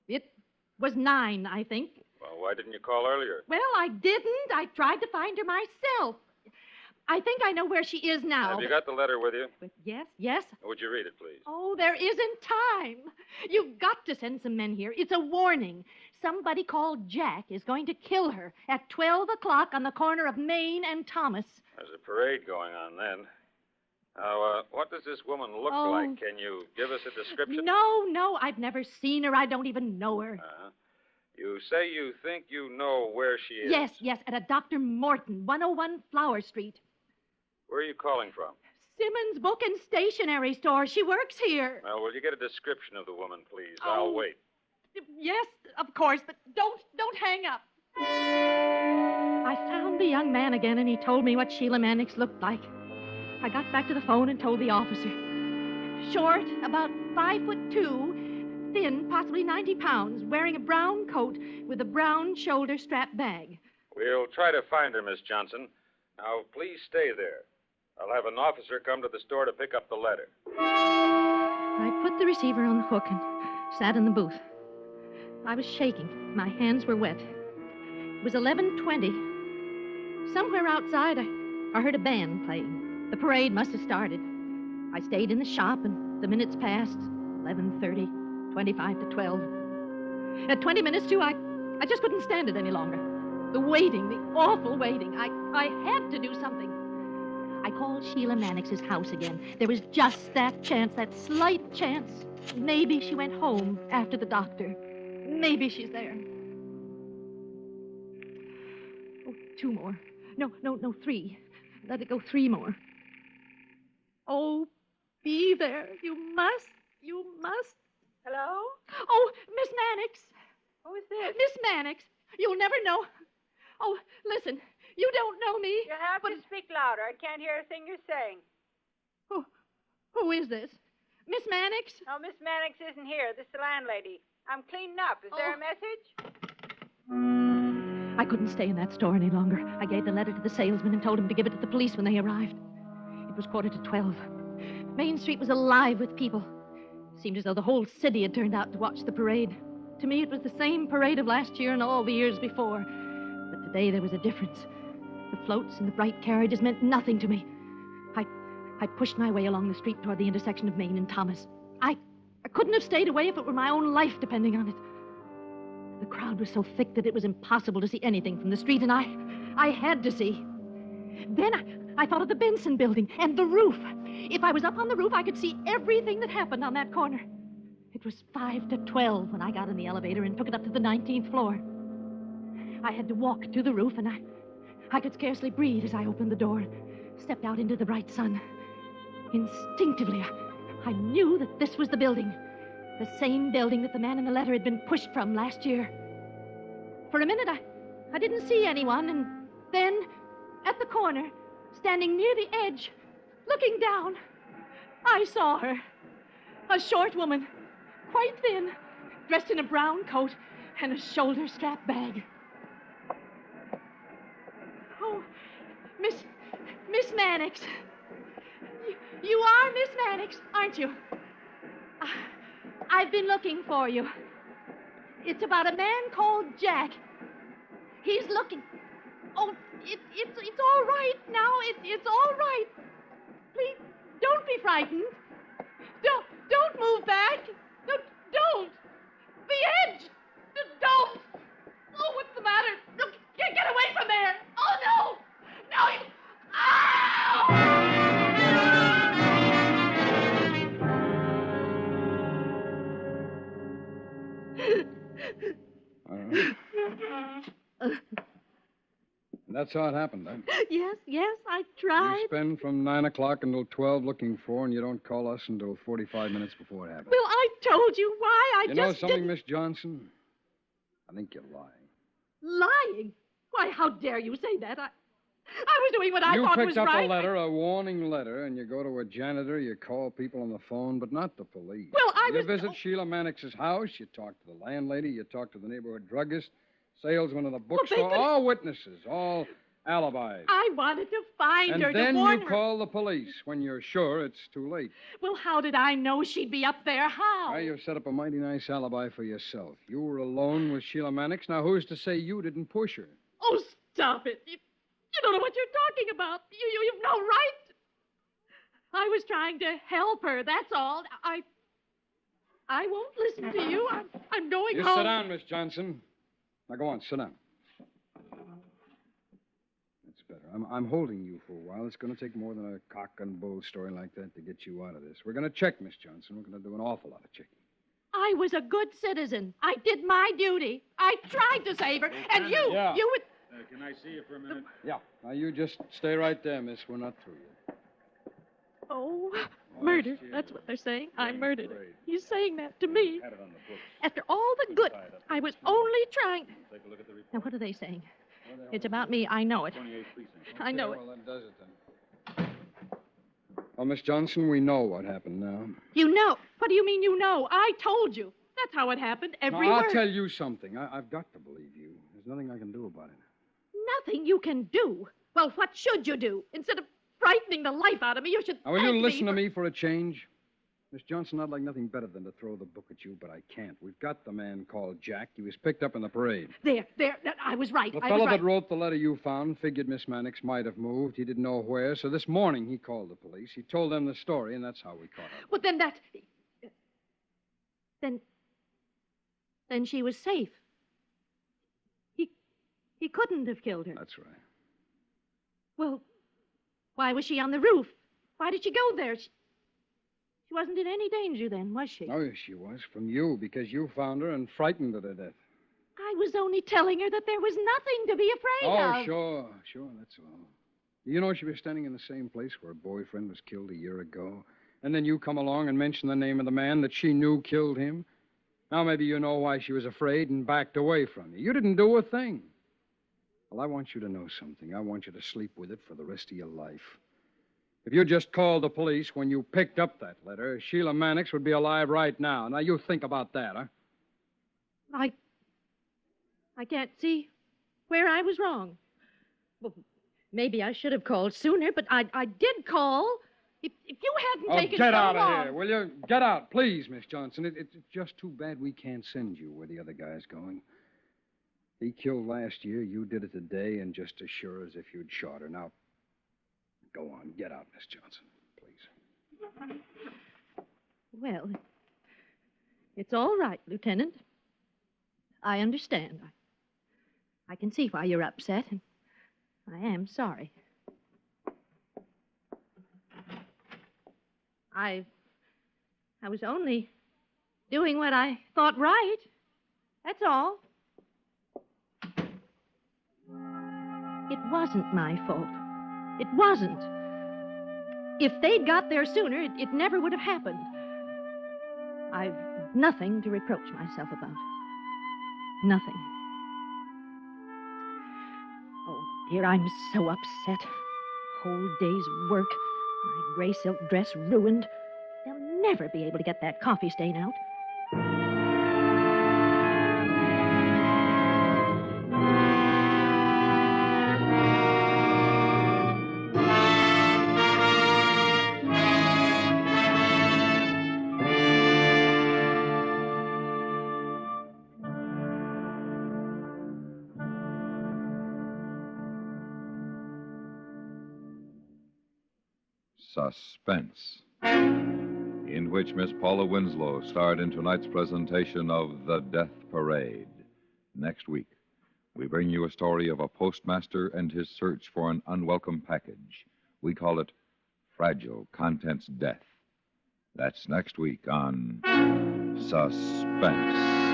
it was 9, I think. Well, why didn't you call earlier? Well, I didn't. I tried to find her myself. I think I know where she is now. Have you got the letter with you? But yes. Would you read it, please? Oh, there isn't time. You've got to send some men here. It's a warning. Somebody called Jack is going to kill her at 12 o'clock on the corner of Main and Thomas. There's a parade going on then. Now, what does this woman look like? Can you give us a description? No. I've never seen her. I don't even know her. You say you think you know where she is? Yes, at a Dr. Morton, 101 Flower Street. Where are you calling from? Simmons Book and Stationery Store. She works here. Well, will you get a description of the woman, please? I'll wait. Yes, of course, but don't hang up. I found the young man again, and he told me what Sheila Mannix looked like. I got back to the phone and told the officer. Short, about 5'2", thin, possibly 90 pounds, wearing a brown coat with a brown shoulder strap bag. We'll try to find her, Miss Johnson. Now, please stay there. I'll have an officer come to the store to pick up the letter. I put the receiver on the hook and sat in the booth. I was shaking. My hands were wet. It was 11:20. Somewhere outside, I heard a band playing. The parade must have started. I stayed in the shop, and the minutes passed. 11:30, 25 to 12. At 20 minutes to, I just couldn't stand it any longer. The waiting, the awful waiting. I had to do something. I called Sheila Mannix's house again. There was just that chance, that slight chance. Maybe she went home after the doctor. Maybe she's there. Oh, 2 more. No, 3. Let it go 3 more. Oh, be there. You must. Hello? Oh, Miss Mannix. Who is this? Miss Mannix. You'll never know. Oh, listen. You don't know me. You have to speak louder. I can't hear a thing you're saying. Who is this? Miss Mannix? No, Miss Mannix isn't here. This is the landlady. I'm cleaning up. Is there a message? I couldn't stay in that store any longer. I gave the letter to the salesman and told him to give it to the police when they arrived. It was 11:45. Main Street was alive with people. It seemed as though the whole city had turned out to watch the parade. To me, it was the same parade of last year and all the years before. But today there was a difference. The floats and the bright carriages meant nothing to me. I pushed my way along the street toward the intersection of Main and Thomas. I couldn't have stayed away if it were my own life depending on it. The crowd was so thick that it was impossible to see anything from the street, and I had to see. Then I thought of the Benson building and the roof. If I was up on the roof, I could see everything that happened on that corner. It was 11:55 when I got in the elevator and took it up to the 19th floor. I had to walk to the roof, and I could scarcely breathe as I opened the door and stepped out into the bright sun. Instinctively, I knew that this was the building. The same building that the man in the letter had been pushed from last year. For a minute, I didn't see anyone, and then, at the corner, standing near the edge, looking down, I saw her. A short woman, quite thin, dressed in a brown coat and a shoulder-strap bag. Oh, Miss Mannix. You are Miss Mannix, aren't you? I've been looking for you. It's about a man called Jack. He's looking. Oh, it's all right now. It's all right. Please, don't be frightened. Don't move back. Don't. The edge. Don't. Oh, what's the matter? Look, get away from there. Oh, no. No, you. Ow! And that's how it happened, huh? Yes, I tried. You spend from 9 o'clock until 12 looking for, and you don't call us until 45 minutes before it happens. Well, I told you why. You know something, Miss Johnson? I think you're lying. Lying? Why, how dare you say that? I was doing what I thought was right. You picked up a letter, a warning letter, and you go to a janitor, you call people on the phone, but not the police. Well, You visit Sheila Mannix's house, you talk to the landlady, you talk to the neighborhood druggist, salesman in the bookstore, all witnesses, all alibis. I wanted to find her, And then to warn you her. call the police when you're sure it's too late. Well, how did I know she'd be up there? How? Well, you've set up a mighty nice alibi for yourself. You were alone with Sheila Mannix. Now, who's to say you didn't push her? Oh, stop it. You don't know what you're talking about. You've no right. I was trying to help her, that's all. I won't listen to you. I'm going home. You sit down, Miss Johnson. Now, go on, sit down. That's better. I'm holding you for a while. It's going to take more than a cock and bull story like that to get you out of this. We're going to check, Miss Johnson. We're going to do an awful lot of checking. I was a good citizen. I did my duty. I tried to save her. And you, Yeah. you would... Can I see you for a minute? Yeah. Now, you just stay right there, miss. We're not through yet. Oh, murder. That's what they're saying. I murdered her. He's saying that to me. After all the good, I was only trying... Take a look at the report. Now, what are they saying? It's about me. I know it. 28th precinct. I know it. Well, that does it then. Well, Miss Johnson, we know what happened now. You know? What do you mean you know? I told you. That's how it happened. Every Now, word. I'll tell you something. I've got to believe you. There's nothing I can do about it. Nothing you can do. Well, what should you do? Instead of frightening the life out of me, you should Now, will you thank listen to for... me for a change? Miss Johnson, I'd like nothing better than to throw the book at you, but I can't. We've got the man called Jack. He was picked up in the parade. There. I was right. The I was fellow right. that wrote the letter you found figured Miss Mannix might have moved. He didn't know where, so this morning he called the police. He told them the story, and that's how we caught her. Well, then that... Then she was safe. He couldn't have killed her. That's right. Well, why was she on the roof? Why did she go there? She wasn't in any danger then, was she? Oh, yes, she was. From you, because you found her and frightened her to death. I was only telling her that there was nothing to be afraid of. Oh, sure, that's all. You know she was standing in the same place where her boyfriend was killed a year ago. And then you come along and mention the name of the man that she knew killed him. Now maybe you know why she was afraid and backed away from you. You didn't do a thing. Well, I want you to know something. I want you to sleep with it for the rest of your life. If you just called the police when you picked up that letter, Sheila Mannix would be alive right now. Now, you think about that, huh? I can't see where I was wrong. Well, maybe I should have called sooner, but I did call. If you hadn't taken get so out of long... here, will you? Get out, please, Miss Johnson. It's just too bad we can't send you where the other guy's going. He killed last year, you did it today, and just as sure as if you'd shot her. Now, go on, get out, Miss Johnson, please. Well, it's all right, Lieutenant. I understand. I can see why you're upset, and I am sorry. I was only doing what I thought right. That's all. It wasn't my fault. It wasn't. If they'd got there sooner, it never would have happened. I've nothing to reproach myself about. Nothing. Oh, dear, I'm so upset. Whole day's work. My gray silk dress ruined. They'll never be able to get that coffee stain out. Suspense, in which Miss Paula Winslow starred in tonight's presentation of The Death Parade. Next week, we bring you a story of a postmaster and his search for an unwelcome package. We call it Fragile Contents Death. That's next week on Suspense.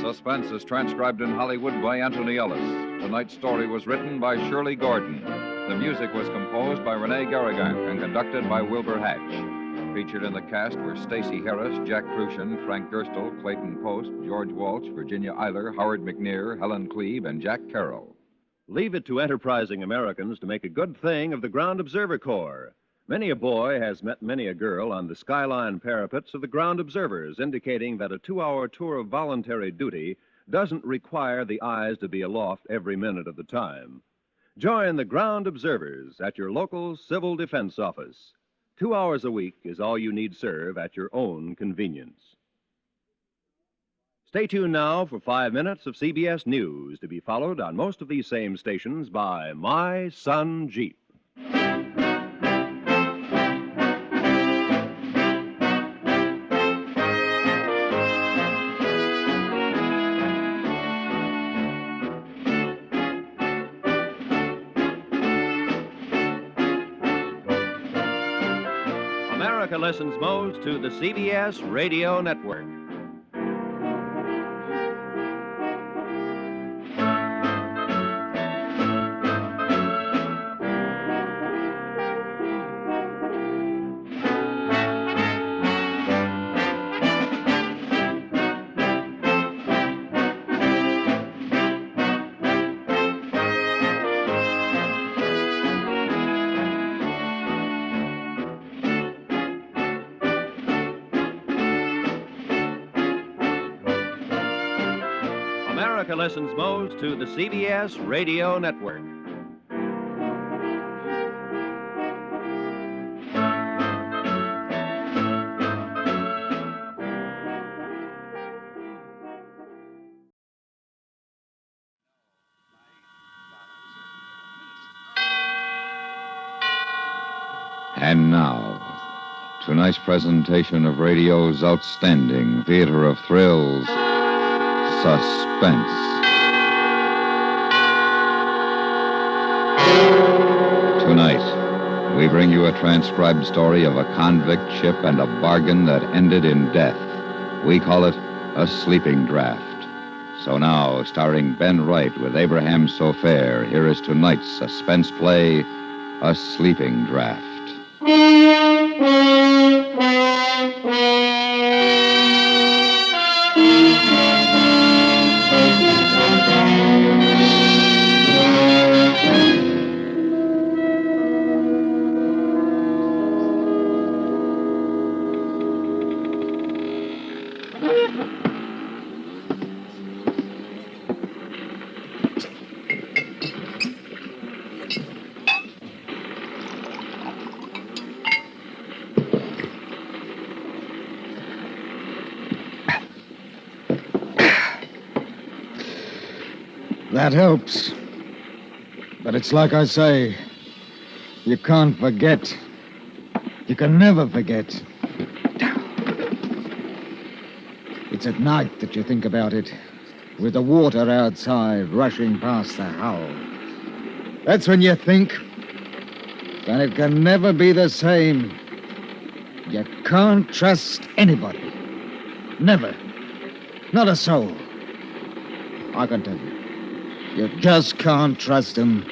Suspense is transcribed in Hollywood by Anthony Ellis. Tonight's story was written by Shirley Gordon. The music was composed by Rene Garrigan and conducted by Wilbur Hatch. Featured in the cast were Stacey Harris, Jack Crucian, Frank Gerstle, Clayton Post, George Walsh, Virginia Eiler, Howard McNear, Helen Klebe, and Jack Carroll. Leave it to enterprising Americans to make a good thing of the Ground Observer Corps. Many a boy has met many a girl on the skyline parapets of the ground observers, indicating that a 2-hour tour of voluntary duty doesn't require the eyes to be aloft every minute of the time. Join the ground observers at your local civil defense office. 2 hours a week is all you need serve at your own convenience. Stay tuned now for 5 minutes of CBS News, to be followed on most of these same stations by My Son Jeep. America listens most to the CBS Radio Network. America listens most to the CBS Radio Network. And now, tonight's presentation of radio's outstanding theater of thrills, Suspense. we bring you a transcribed story of a convict ship and a bargain that ended in death. We call it A Sleeping Draught. So now, starring Ben Wright with Abraham Sofair, here is tonight's suspense play, A Sleeping Draught. That helps. But it's like I say, you can't forget. You can never forget. It's at night that you think about it, with the water outside rushing past the hull. That's when you think that it can never be the same. You can't trust anybody. Never. Not a soul. I can tell you. You just can't trust them.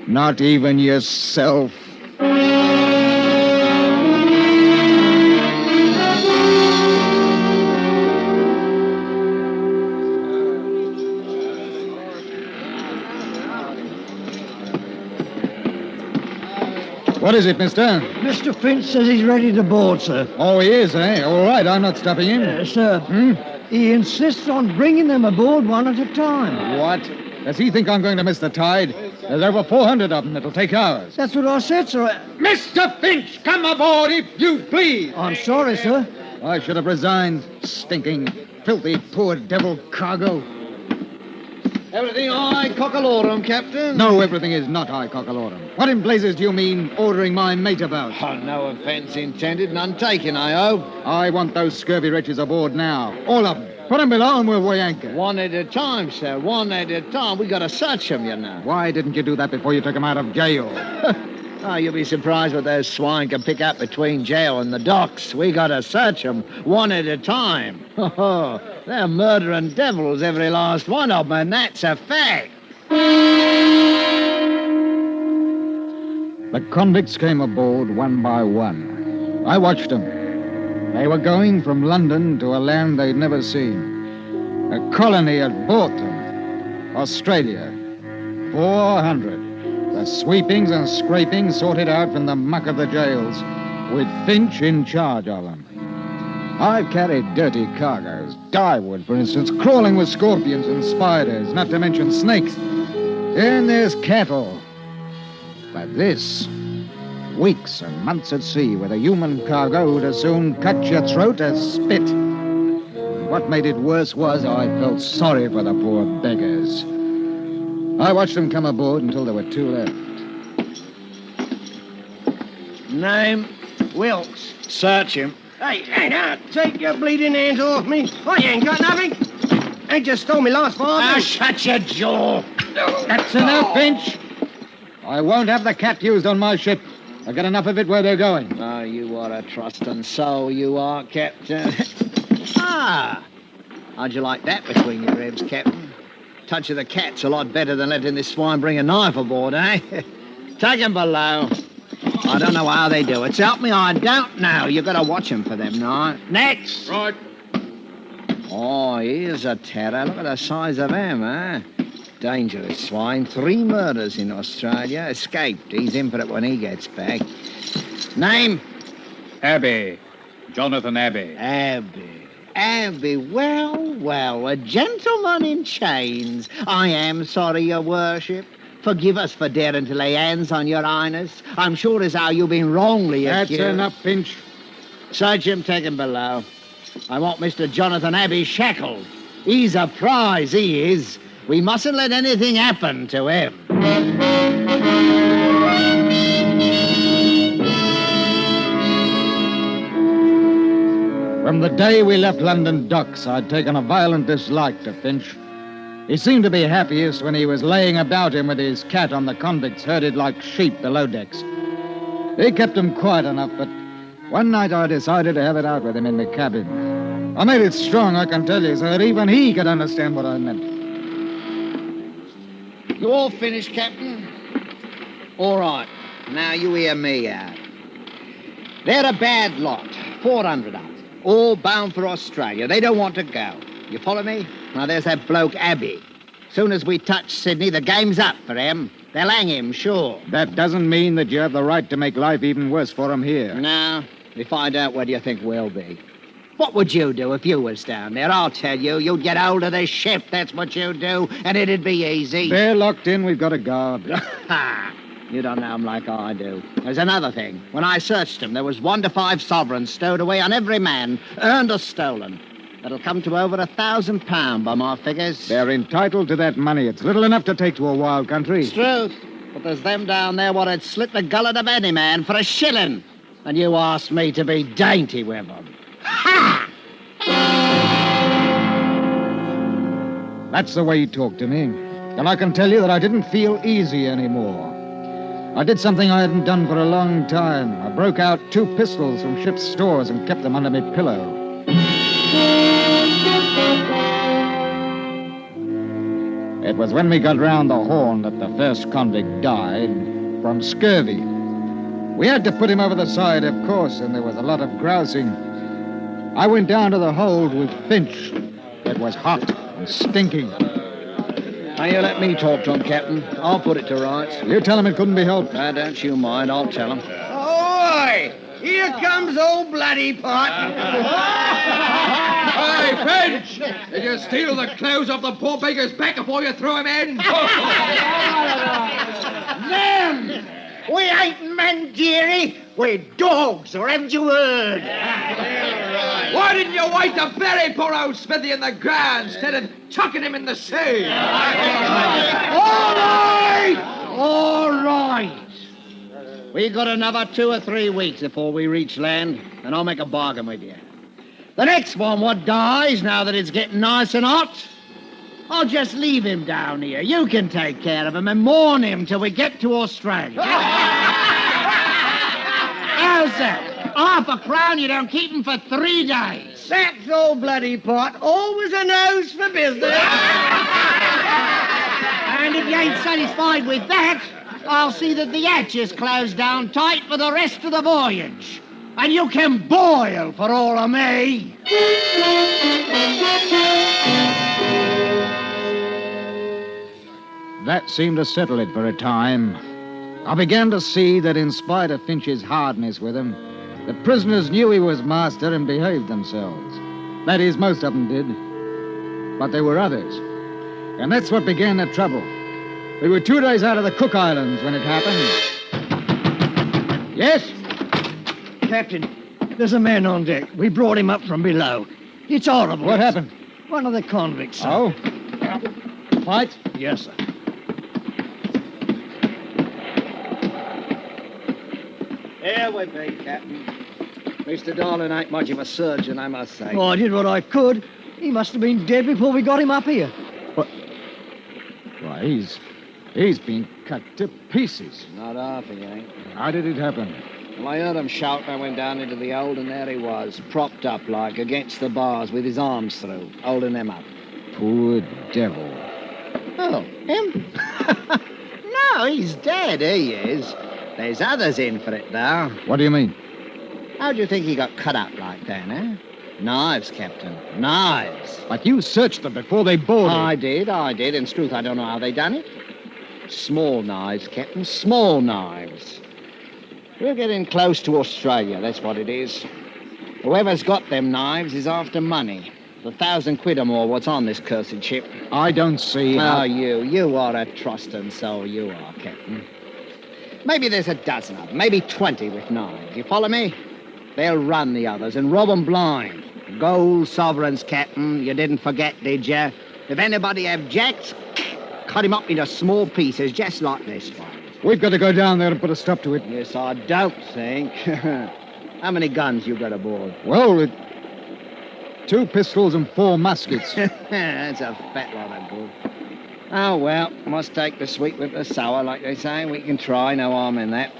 Not even yourself. What is it, mister? Mr. Finch says he's ready to board, sir. Oh, he is, eh? All right, I'm not stopping him. Sir. He insists on bringing them aboard one at a time. What? Does he think I'm going to miss the tide? There's over 400 of them. It'll take hours. That's what I said, sir. Mr. Finch, come aboard if you please. I'm sorry, sir. I should have resigned. Stinking, filthy, poor devil cargo. Everything high cockalorum, Captain? No, everything is not high cockalorum. What in blazes do you mean ordering my mate about? Oh, no offence intended, none taken, I hope. I want those scurvy wretches aboard now. All of them. Put them below and we'll weigh anchor. One at a time, sir. One at a time. We got to search them, you know. Why didn't you do that before you took them out of jail? Oh, you'll be surprised what those swine can pick up between jail and the docks. We got to search them one at a time. Oh, they're murdering devils, every last one of them, and that's a fact. The convicts came aboard one by one. I watched them. They were going from London to a land they'd never seen. A colony had bought them. Australia. 400. The sweepings and scrapings sorted out from the muck of the jails, with Finch in charge of them. I've carried dirty cargoes. Dyewood, for instance, crawling with scorpions and spiders, not to mention snakes. And there's cattle. But this, weeks and months at sea with a human cargo would as soon cut your throat as spit. And what made it worse was I felt sorry for the poor beggars. I watched them come aboard until there were two left. Name, Wilkes. Search him. Hey, now, take your bleeding hands off me. I ain't got nothing. Ain't just stole me last farthing. Now, shut your jaw. That's enough, Finch. I won't have the cat used on my ship. I got enough of it where they're going. Oh, you are a trusting soul, you are, Captain. How'd you like that between your ribs, Captain? Touch of the cat's a lot better than letting this swine bring a knife aboard, eh? Take him below. I don't know how they do it. Help me, I don't know. You got to watch him for them, no? Next! Right. Oh, here's a terror. Look at the size of him, eh? Dangerous swine. 3 murders in Australia. Escaped. He's in for it when he gets back. Name? Abbey. Jonathan Abbey. Abbey. Well, a gentleman in chains. I am sorry, your worship. Forgive us for daring to lay hands on your highness. I'm sure as how you've been wrongly accused. That's enough, Finch. Search him, take him below. I want Mr. Jonathan Abbey shackled. He's a prize, he is. We mustn't let anything happen to him. From the day we left London docks, I'd taken a violent dislike to Finch. He seemed to be happiest when he was laying about him with his cat on the convicts herded like sheep below decks. He kept him quiet enough, but one night I decided to have it out with him in the cabin. I made it strong, I can tell you, so that even he could understand what I meant. You all finished, Captain? All right. Now you hear me out. They're a bad lot. 400 of them. All bound for Australia. They don't want to go. You follow me? Now, there's that bloke, Abbey. Soon as we touch Sydney, the game's up for him. They'll hang him, sure. That doesn't mean that you have the right to make life even worse for him here. No. We find out where do you think we'll be. What would you do if you was down there? I'll tell you. You'd get hold of the ship, that's what you'd do, and it'd be easy. They're locked in. We've got a guard. You don't know them like I do. There's another thing. When I searched them, there was 1 to 5 sovereigns stowed away on every man, earned or stolen. That'll come to over £1,000 by my figures. They're entitled to that money. It's little enough to take to a wild country. It's truth. But there's them down there what'd slit the gullet of any man for a shilling. And you asked me to be dainty with them. Ha! That's the way he talked to me. And I can tell you that I didn't feel easy anymore. I did something I hadn't done for a long time. I broke out 2 pistols from ship's stores and kept them under my pillow. It was when we got round the Horn that the first convict died from scurvy. We had to put him over the side, of course, and there was a lot of grousing. I went down to the hold with Finch. It was hot and stinking. Now, you let me talk to him, Captain. I'll put it to rights. You tell him it couldn't be helped. Don't you mind. I'll tell him. Oi! Here comes old bloody pot. Hey, Finch! Did you steal the clothes off the poor baker's back before you threw him in? Men! We ain't men, dearie. We're dogs, or haven't you heard? Why didn't you wait to bury poor old Smithy in the ground instead of chucking him in the sea? All right! All right. We got another 2 or 3 weeks before we reach land, and I'll make a bargain with you. The next one what dies, now that it's getting nice and hot, I'll just leave him down here. You can take care of him and mourn him till we get to Australia. How's that? £1/crown, you don't keep him for 3 days. That's all bloody pot. Always a nose for business. And if you ain't satisfied with that, I'll see that the hatch is closed down tight for the rest of the voyage. And you can boil for all of me. That seemed to settle it for a time. I began to see that in spite of Finch's hardness with him, the prisoners knew he was master and behaved themselves. That is, most of them did. But there were others. And that's what began the trouble. We were 2 days out of the Cook Islands when it happened. Yes? Captain, there's a man on deck. We brought him up from below. It's horrible. What happened? One of the convicts, sir. Oh? Fight? Yes, sir. Here we be, Captain. Mr. Darling ain't much of a surgeon, I must say. Oh, I did what I could. He must have been dead before we got him up here. What? Why, he's been cut to pieces. Not half, he ain't. How did it happen? Well, I heard him shout and I went down into the hold, and there he was, propped up like against the bars with his arms through, holding them up. Poor devil. Oh, him? No, he's dead, he is. There's others in for it, though. What do you mean? How do you think he got cut up like that, eh? Knives, Captain, knives. But you searched them before they boarded. I did. In truth, I don't know how they done it. Small knives, Captain, small knives. We're getting close to Australia, that's what it is. Whoever's got them knives is after money. The £1,000 or more what's on this cursed ship. I don't see how... Oh, you are a trusting soul, you are, Captain. Maybe there's a dozen of them, maybe 20 with knives. You follow me? They'll run the others and rob them blind. Gold sovereigns, Captain. You didn't forget, did you? If anybody objects, cut him up into small pieces, just like this one. We've got to go down there and put a stop to it. Yes, I don't think. How many guns you got aboard? Well, 2 pistols and 4 muskets. That's a fat lot of good. Oh, well, must take the sweet with the sour, like they say. We can try, no harm in that.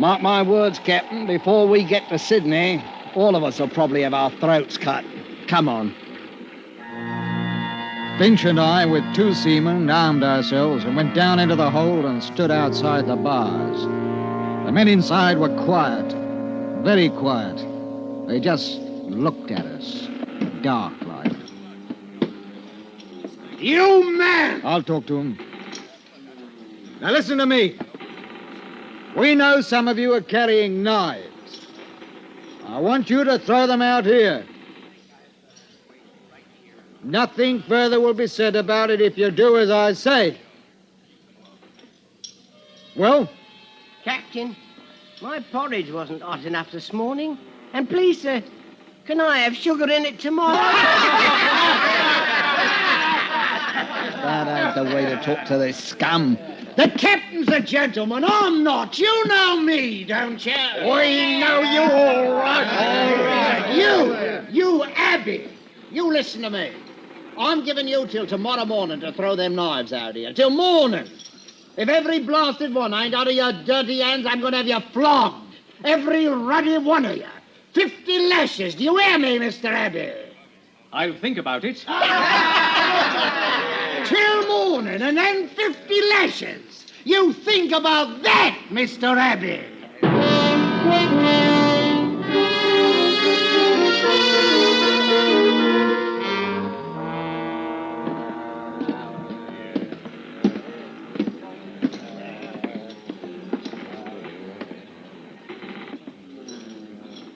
Mark my words, Captain, before we get to Sydney, all of us will probably have our throats cut. Come on. Finch and I, with 2 seamen, armed ourselves and went down into the hold and stood outside the bars. The men inside were quiet, very quiet. They just looked at us, dark-like. You man! I'll talk to him. Now listen to me. We know some of you are carrying knives. I want you to throw them out here. Nothing further will be said about it if you do as I say. Well? Captain, my porridge wasn't hot enough this morning. And please, sir, can I have sugar in it tomorrow? That ain't the way to talk to this scum. The captain's a gentleman. I'm not. You know me, don't you? We know you all right. You, Abby. You listen to me. I'm giving you till tomorrow morning to throw them knives out here. Till morning. If every blasted one ain't out of your dirty hands, I'm going to have you flogged. Every ruddy one of you. 50 lashes. Do you hear me, Mr. Abbey? I'll think about it. Till morning and then 50 lashes. You think about that, Mr. Abbey.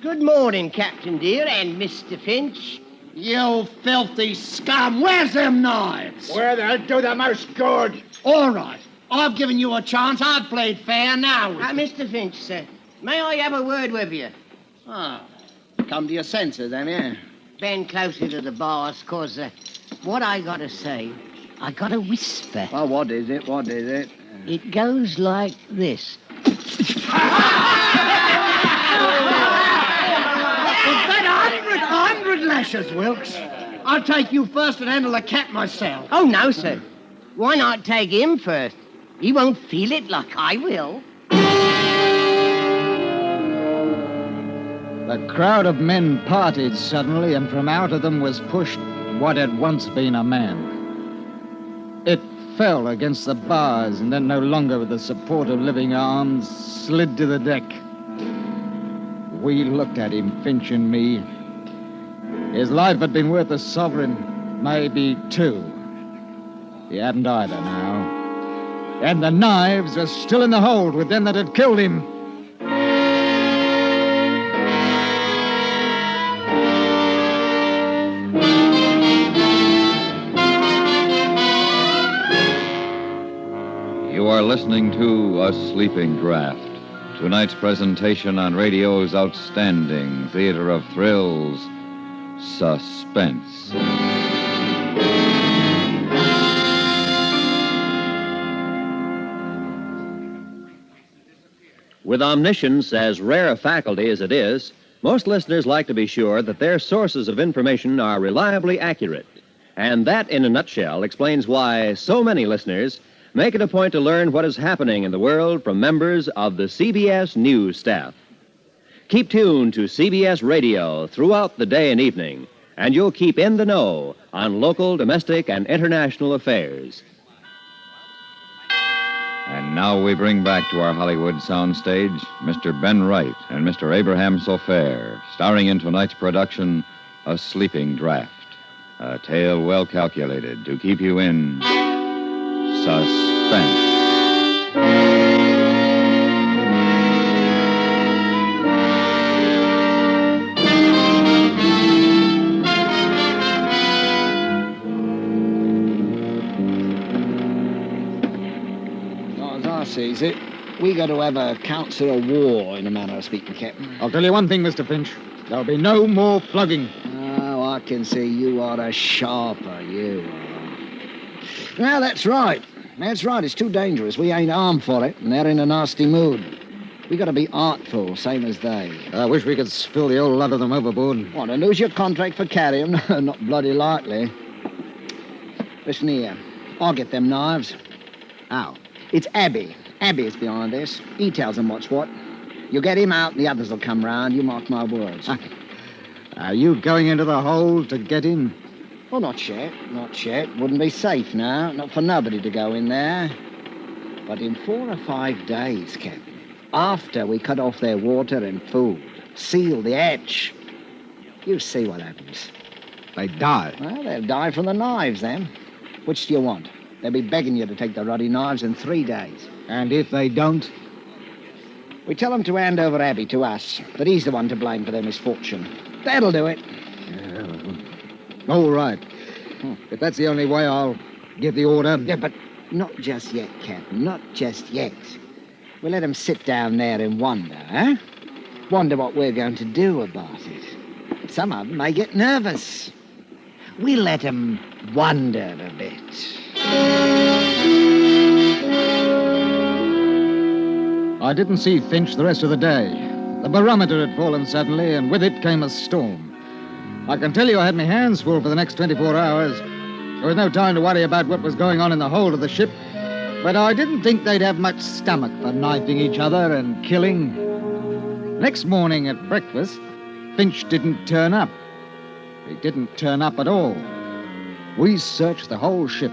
Good morning, Captain dear, and Mr. Finch. You filthy scum! Where's them knives? Where they'll do the most good. All right. I've given you a chance. I've played fair now. Mr. Finch, sir, may I have a word with you? Come to your senses, have you? Bend closer to the bars, 'cause what I got to say, I got to whisper. Well, what is it? What is it? It goes like this. Hundred lashes, Wilkes. I'll take you first and handle the cat myself. Oh, no, sir. Why not take him first? He won't feel it like I will. The crowd of men parted suddenly, and from out of them was pushed what had once been a man. It fell against the bars, and then, no longer with the support of living arms, slid to the deck. We looked at him, Finch and me. His life had been worth a sovereign, maybe 2. He hadn't either now. And the knives were still in the hold with them that had killed him. You are listening to A Sleeping Draught, tonight's presentation on radio's outstanding theater of thrills, Suspense. With omniscience as rare a faculty as it is, most listeners like to be sure that their sources of information are reliably accurate. And that, in a nutshell, explains why so many listeners make it a point to learn what is happening in the world from members of the CBS News staff. Keep tuned to CBS Radio throughout the day and evening, and you'll keep in the know on local, domestic, and international affairs. And now we bring back to our Hollywood soundstage Mr. Ben Wright and Mr. Abraham Sofair, starring in tonight's production, A Sleeping Draught, a tale well calculated to keep you in suspense. Sees it. We got to have a council of war, in a manner of speaking, Captain. I'll tell you one thing, Mr. Finch. There'll be no more flogging. Oh, I can see you are a sharper, you are. Well, that's right. That's right. It's too dangerous. We ain't armed for it, and they're in a nasty mood. We got to be artful, same as they. I wish we could spill the old lot of them overboard. What, and lose your contract for carrying them? No, not bloody likely. Listen here. I'll get them knives. How? It's Abby. Abby is behind this. He tells them what's what. You get him out, and the others will come round. You mark my words. Are you going into the hole to get him? Oh, not yet. Not yet. Wouldn't be safe now. Not for nobody to go in there. But in 4 or 5 days, Captain, after we cut off their water and food, seal the hatch, you see what happens. They die. Well, they'll die from the knives, then. Which do you want? They'll be begging you to take the ruddy knives in 3 days. And if they don't? We tell them to hand over Abby to us, that he's the one to blame for their misfortune. That'll do it. All right. If that's the only way, I'll give the order. Yeah, but not just yet, Captain. Not just yet. We'll let them sit down there and wonder, huh? Wonder what we're going to do about it. Some of them may get nervous. We'll let them wonder a bit. I didn't see Finch the rest of the day. The barometer had fallen suddenly, and with it came a storm. I can tell you I had my hands full for the next 24 hours. There was no time to worry about what was going on in the hold of the ship, but I didn't think they'd have much stomach for knifing each other and killing. Next morning at breakfast, Finch didn't turn up. He didn't turn up at all. We searched the whole ship.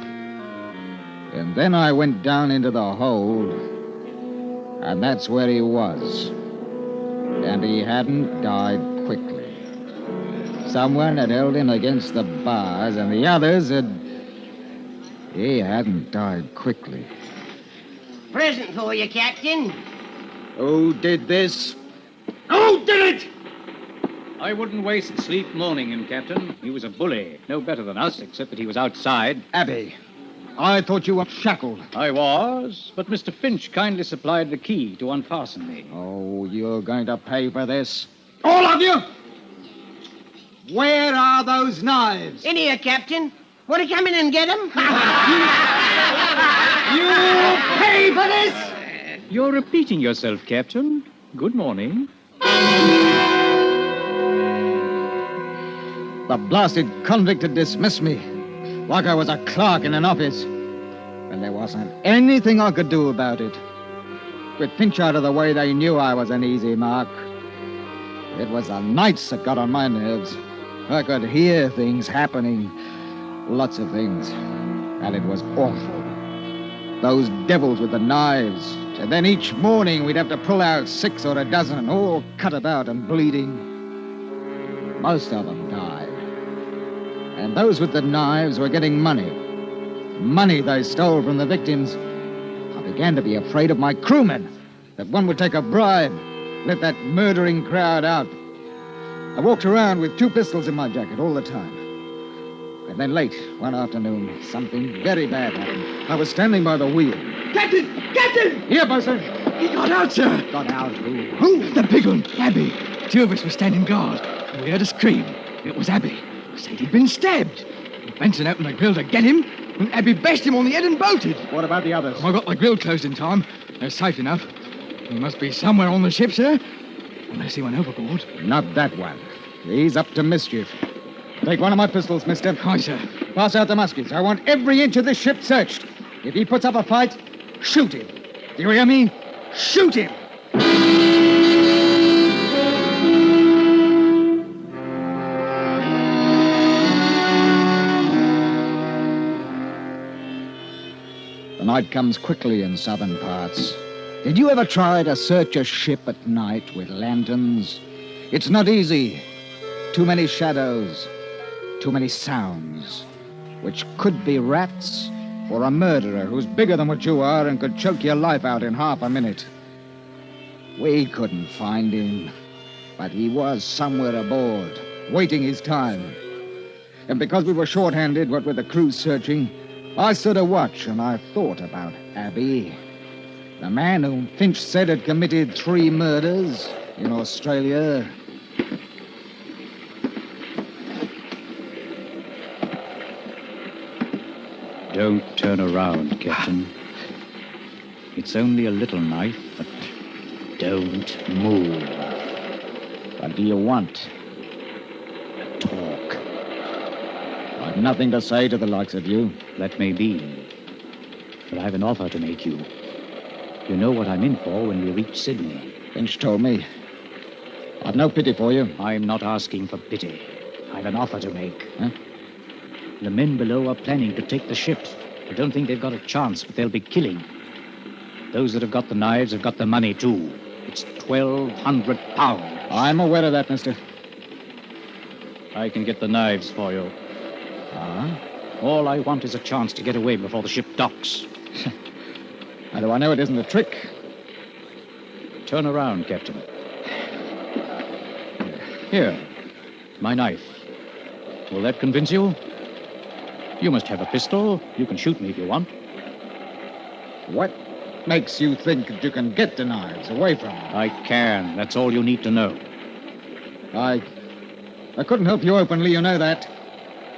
And then I went down into the hold, and that's where he was. And he hadn't died quickly. Someone had held him against the bars, and the others had... He hadn't died quickly. Present for you, Captain. Who did this? Who did it? I wouldn't waste sleep mourning him, Captain. He was a bully. No better than us, except that he was outside. Abby, I thought you were shackled. I was, but Mr. Finch kindly supplied the key to unfasten me. Oh, you're going to pay for this. All of you! Where are those knives? In here, Captain. Want to come in and get them? You pay for this! You're repeating yourself, Captain. Good morning. The blasted convict had dismissed me, like I was a clerk in an office. And there wasn't anything I could do about it. With Finch out of the way, they knew I was an easy mark. It was the nights that got on my nerves. I could hear things happening, lots of things, and it was awful. Those devils with the knives, and then each morning we'd have to pull out 6 or a dozen, all cut about and bleeding. Most of them died. And those with the knives were getting money. Money they stole from the victims. I began to be afraid of my crewmen, that one would take a bribe, let that murdering crowd out. I walked around with 2 pistols in my jacket all the time. And then late one afternoon, something very bad happened. I was standing by the wheel. Captain! Captain! Here, bosun. He got out, sir. Got out who? Who? The big one, Abby. 2 of us were standing guard. And we heard a scream. It was Abby. Said he'd been stabbed. Benson opened the grill to get him, and Abby bashed him on the head and bolted. What about the others? I got the grill closed in time. They're safe enough. He must be somewhere on the ship, sir. Unless he went overboard. Not that one. He's up to mischief. Take one of my pistols, mister. Aye, sir. Pass out the muskets. I want every inch of this ship searched. If he puts up a fight, shoot him. Do you hear me? Shoot him! The night comes quickly in southern parts. Did you ever try to search a ship at night with lanterns? It's not easy. Too many shadows, too many sounds, which could be rats or a murderer who's bigger than what you are and could choke your life out in half a minute. We couldn't find him, but he was somewhere aboard, waiting his time. And because we were short-handed, what with the crew searching, I stood a watch and I thought about Abby. The man whom Finch said had committed 3 murders in Australia. Don't turn around, Captain. It's only a little knife, but don't move. What do you want? Talk. I've nothing to say to the likes of you. That may be. But I've an offer to make you. You know what I'm in for when we reach Sydney. Finch told me. I've no pity for you. I'm not asking for pity. I've an offer to make. Huh? The men below are planning to take the ship. I don't think they've got a chance, but they'll be killing. Those that have got the knives have got the money, too. It's £1,200. I'm aware of that, mister. I can get the knives for you. Ah? All I want is a chance to get away before the ship docks. How do I know it isn't a trick? Turn around, Captain. Here, my knife. Will that convince you? You must have a pistol. You can shoot me if you want. What makes you think that you can get the knives away from me? I can. That's all you need to know. I couldn't help you openly, you know that.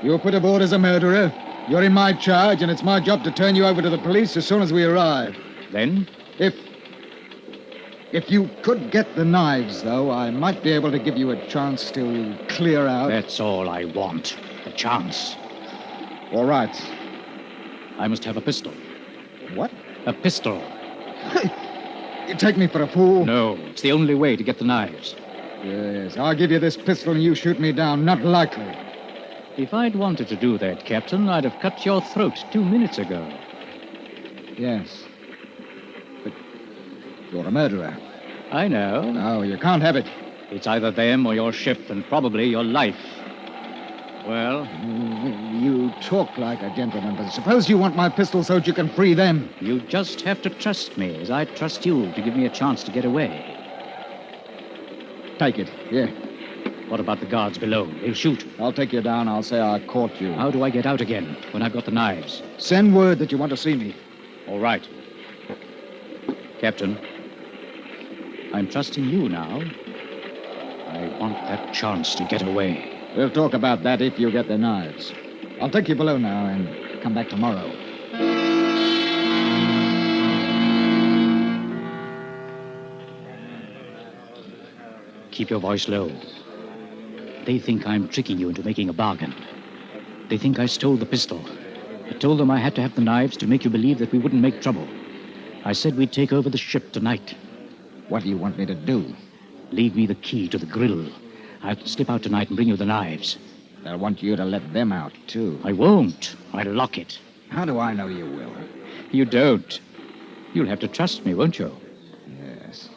You were put aboard as a murderer. You're in my charge, and it's my job to turn you over to the police as soon as we arrive. Then? If you could get the knives, though, I might be able to give you a chance to clear out. That's all I want. A chance. All right. I must have a pistol. What? A pistol. You take me for a fool? No, it's the only way to get the knives. Yes, I'll give you this pistol and you shoot me down. Not likely. If I'd wanted to do that, Captain, I'd have cut your throat 2 minutes ago. Yes. But you're a murderer. I know. No, you can't have it. It's either them or your ship, and probably your life. Well? You talk like a gentleman, but suppose you want my pistol so that you can free them. You just have to trust me, as I trust you, to give me a chance to get away. Take it. Here. What about the guards below? They'll shoot. I'll take you down. I'll say I caught you. How do I get out again when I've got the knives? Send word that you want to see me. All right. Captain, I'm trusting you now. I want that chance to get away. We'll talk about that if you get the knives. I'll take you below now and come back tomorrow. Keep your voice low. They think I'm tricking you into making a bargain. They think I stole the pistol. I told them I had to have the knives to make you believe that we wouldn't make trouble. I said we'd take over the ship tonight. What do you want me to do? Leave me the key to the grill. I'll slip out tonight and bring you the knives. They'll want you to let them out, too. I won't. I'll lock it. How do I know you will? You don't. You'll have to trust me, won't you? Yes.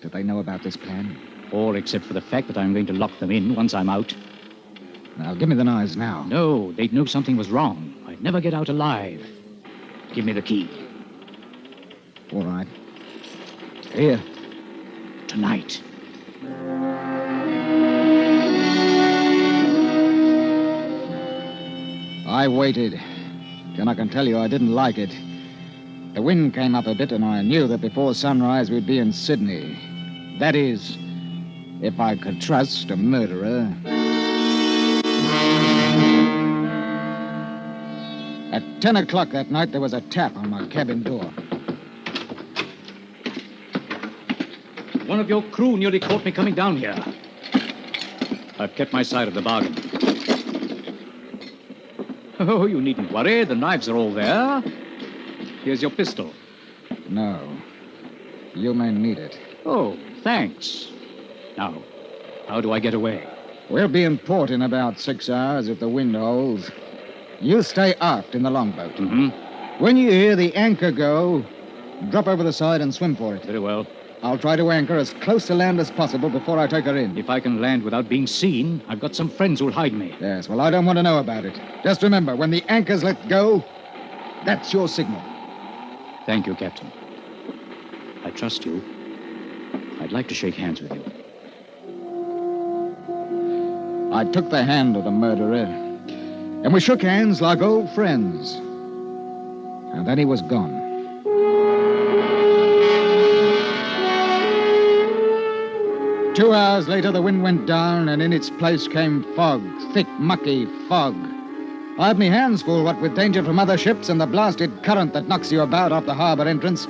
Do they know about this plan? All except for the fact that I'm going to lock them in once I'm out. Now, give me the knives now. No, they'd know something was wrong. I'd never get out alive. Give me the key. All right. Here. Tonight. I waited. And I can tell you I didn't like it. The wind came up a bit, and I knew that before sunrise we'd be in Sydney. That is, if I could trust a murderer. At 10 o'clock that night, there was a tap on my cabin door. One of your crew nearly caught me coming down here. I've kept my side of the bargain. Oh, you needn't worry. The knives are all there. Here's your pistol. No. You may need it. Oh, thanks. Now, how do I get away? We'll be in port in about 6 hours if the wind holds. You stay aft in the longboat. Mm-hmm. When you hear the anchor go, drop over the side and swim for it. Very well. I'll try to anchor as close to land as possible before I take her in. If I can land without being seen, I've got some friends who'll hide me. Yes, well, I don't want to know about it. Just remember, when the anchor's let go, that's your signal. Thank you, Captain. I trust you. I'd like to shake hands with you. I took the hand of the murderer, and we shook hands like old friends. And then he was gone. Two hours later, the wind went down, and in its place came fog, thick, mucky fog. I had me hands full, what with danger from other ships and the blasted current that knocks you about off the harbor entrance.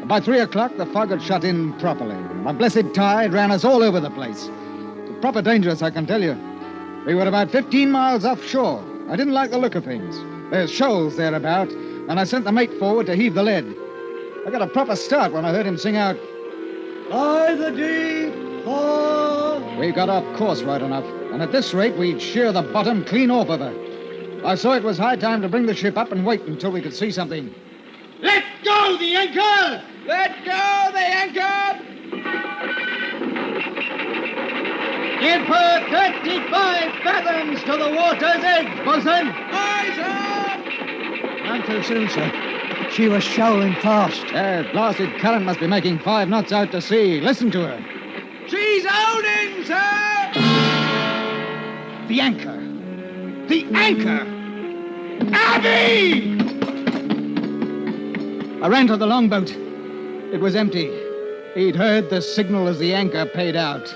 By 3 o'clock, the fog had shut in properly. A blessed tide ran us all over the place. It's proper dangerous, I can tell you. We were about 15 miles offshore. I didn't like the look of things. There's shoals thereabout, and I sent the mate forward to heave the lead. I got a proper start when I heard him sing out, By the deep fall. We got off course right enough, and at this rate, we'd shear the bottom clean off of her. I saw it was high time to bring the ship up and wait until we could see something. Let go the anchor! Let go the anchor! Give her 35 fathoms to the water's edge, bosun! Eyes up! None too soon, sir. She was shoaling fast. That blasted current must be making 5 knots out to sea. Listen to her. She's holding, sir! The anchor! The anchor! Abby! I ran to the longboat. It was empty. He'd heard the signal as the anchor paid out.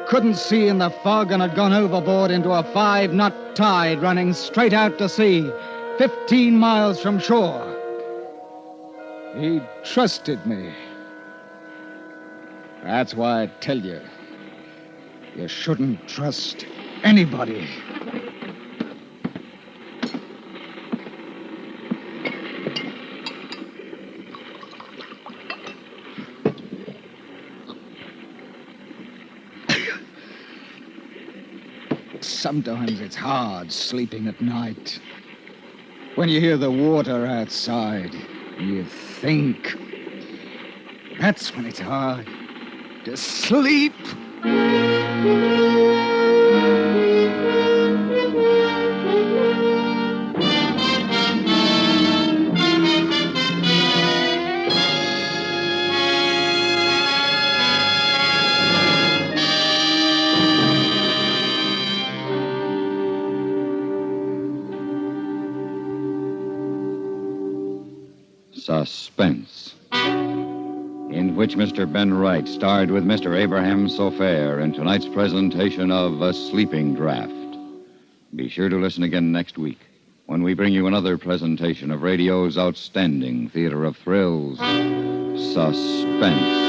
Couldn't see in the fog and had gone overboard into a 5-knot tide running straight out to sea, 15 miles from shore. He trusted me. That's why I tell you, you shouldn't trust anybody. Sometimes it's hard sleeping at night. When you hear the water outside, you think. That's when it's hard to sleep. Suspense, in which Mr. Ben Wright starred with Mr. Abraham Sofair in tonight's presentation of A Sleeping Draught. Be sure to listen again next week when we bring you another presentation of radio's outstanding theater of thrills, Suspense.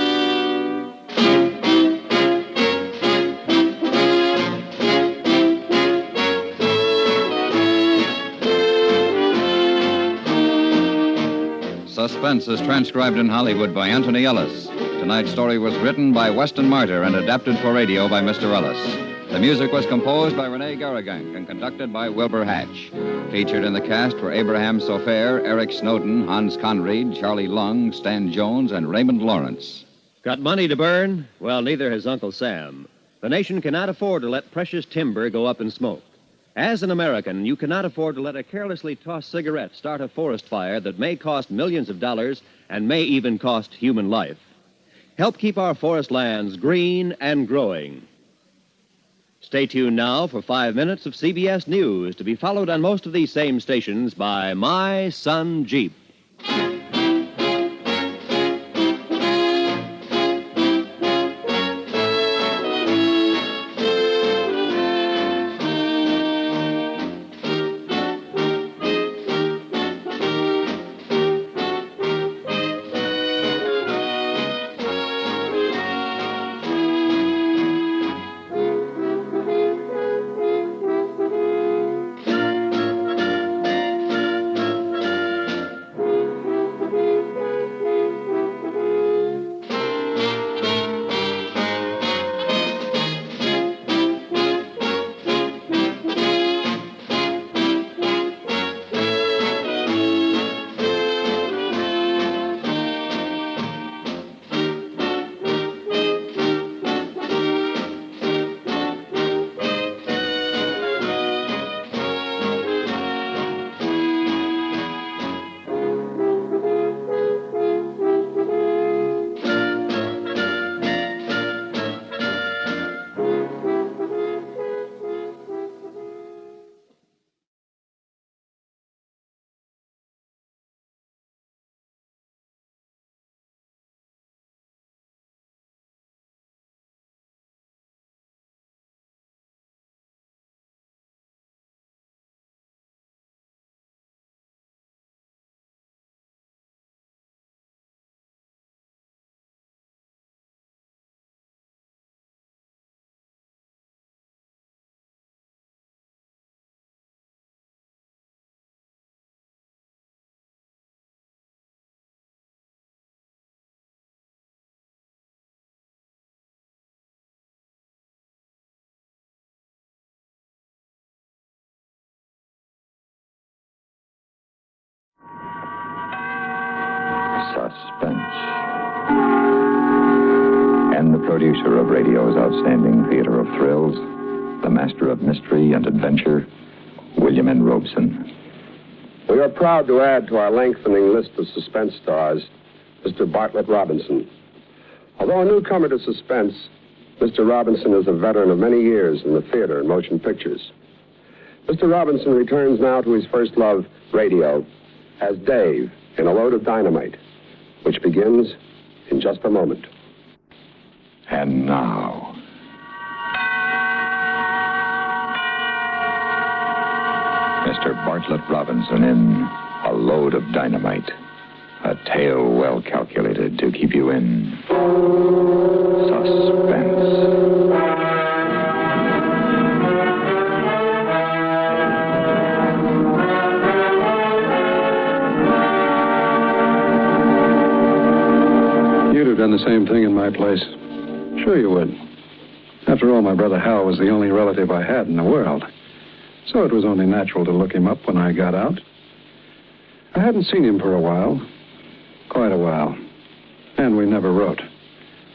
Suspense is transcribed in Hollywood by Anthony Ellis. Tonight's story was written by Weston Martyr and adapted for radio by Mr. Ellis. The music was composed by Rene Garrigank and conducted by Wilbur Hatch. Featured in the cast were Abraham Sofair, Eric Snowden, Hans Conried, Charlie Lung, Stan Jones, and Raymond Lawrence. Got money to burn? Well, neither has Uncle Sam. The nation cannot afford to let precious timber go up in smoke. As an American, you cannot afford to let a carelessly tossed cigarette start a forest fire that may cost millions of dollars and may even cost human life. Help keep our forest lands green and growing. Stay tuned now for 5 minutes of CBS News, to be followed on most of these same stations by My Son Jeep. Suspense. And the producer of radio's outstanding theater of thrills, the master of mystery and adventure, William N. Robeson. We are proud to add to our lengthening list of suspense stars Mr. Bartlett Robinson. Although a newcomer to suspense, Mr. Robinson is a veteran of many years in the theater and motion pictures. Mr. Robinson returns now to his first love, radio, as Dave in A Load of Dynamite, which begins in just a moment. And now, Mr. Bartlett Robinson in A Load of Dynamite, a tale well calculated to keep you in suspense. You'd have done the same thing in my place. Sure you would. After all, my brother Hal was the only relative I had in the world. So it was only natural to look him up when I got out. I hadn't seen him for a while. Quite a while. And we never wrote.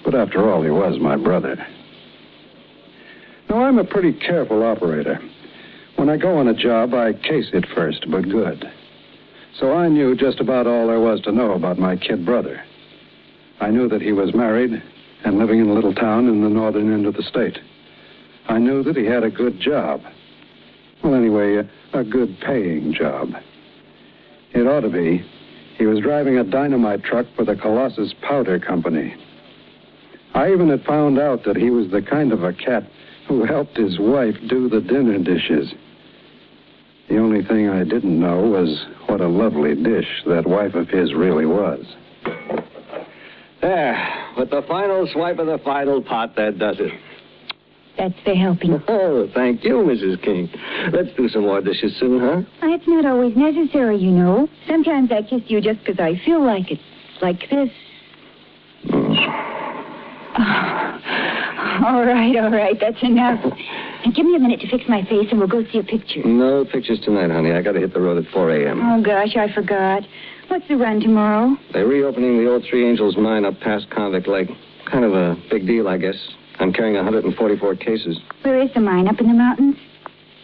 But after all, he was my brother. Now, I'm a pretty careful operator. When I go on a job, I case it first, but good. So I knew just about all there was to know about my kid brother. I knew that he was married and living in a little town in the northern end of the state. I knew that he had a good job. Well, anyway, a good paying job. It ought to be. He was driving a dynamite truck for the Colossus Powder Company. I even had found out that he was the kind of a cat who helped his wife do the dinner dishes. The only thing I didn't know was what a lovely dish that wife of his really was. There, with the final swipe of the final pot, that does it. That's the helping. Oh, thank you, Mrs. King. Let's do some more dishes soon, huh? It's not always necessary, you know. Sometimes I kiss you just because I feel like it. Like this. All right. That's enough. Now, give me a minute to fix my face and we'll go see a picture. No pictures tonight, honey. I got to hit the road at 4 a.m. Oh, gosh, I forgot. What's the run tomorrow? They're reopening the old Three Angels mine up past Convict Lake. Kind of a big deal, I guess. I'm carrying 144 cases. Where is the mine? Up in the mountains?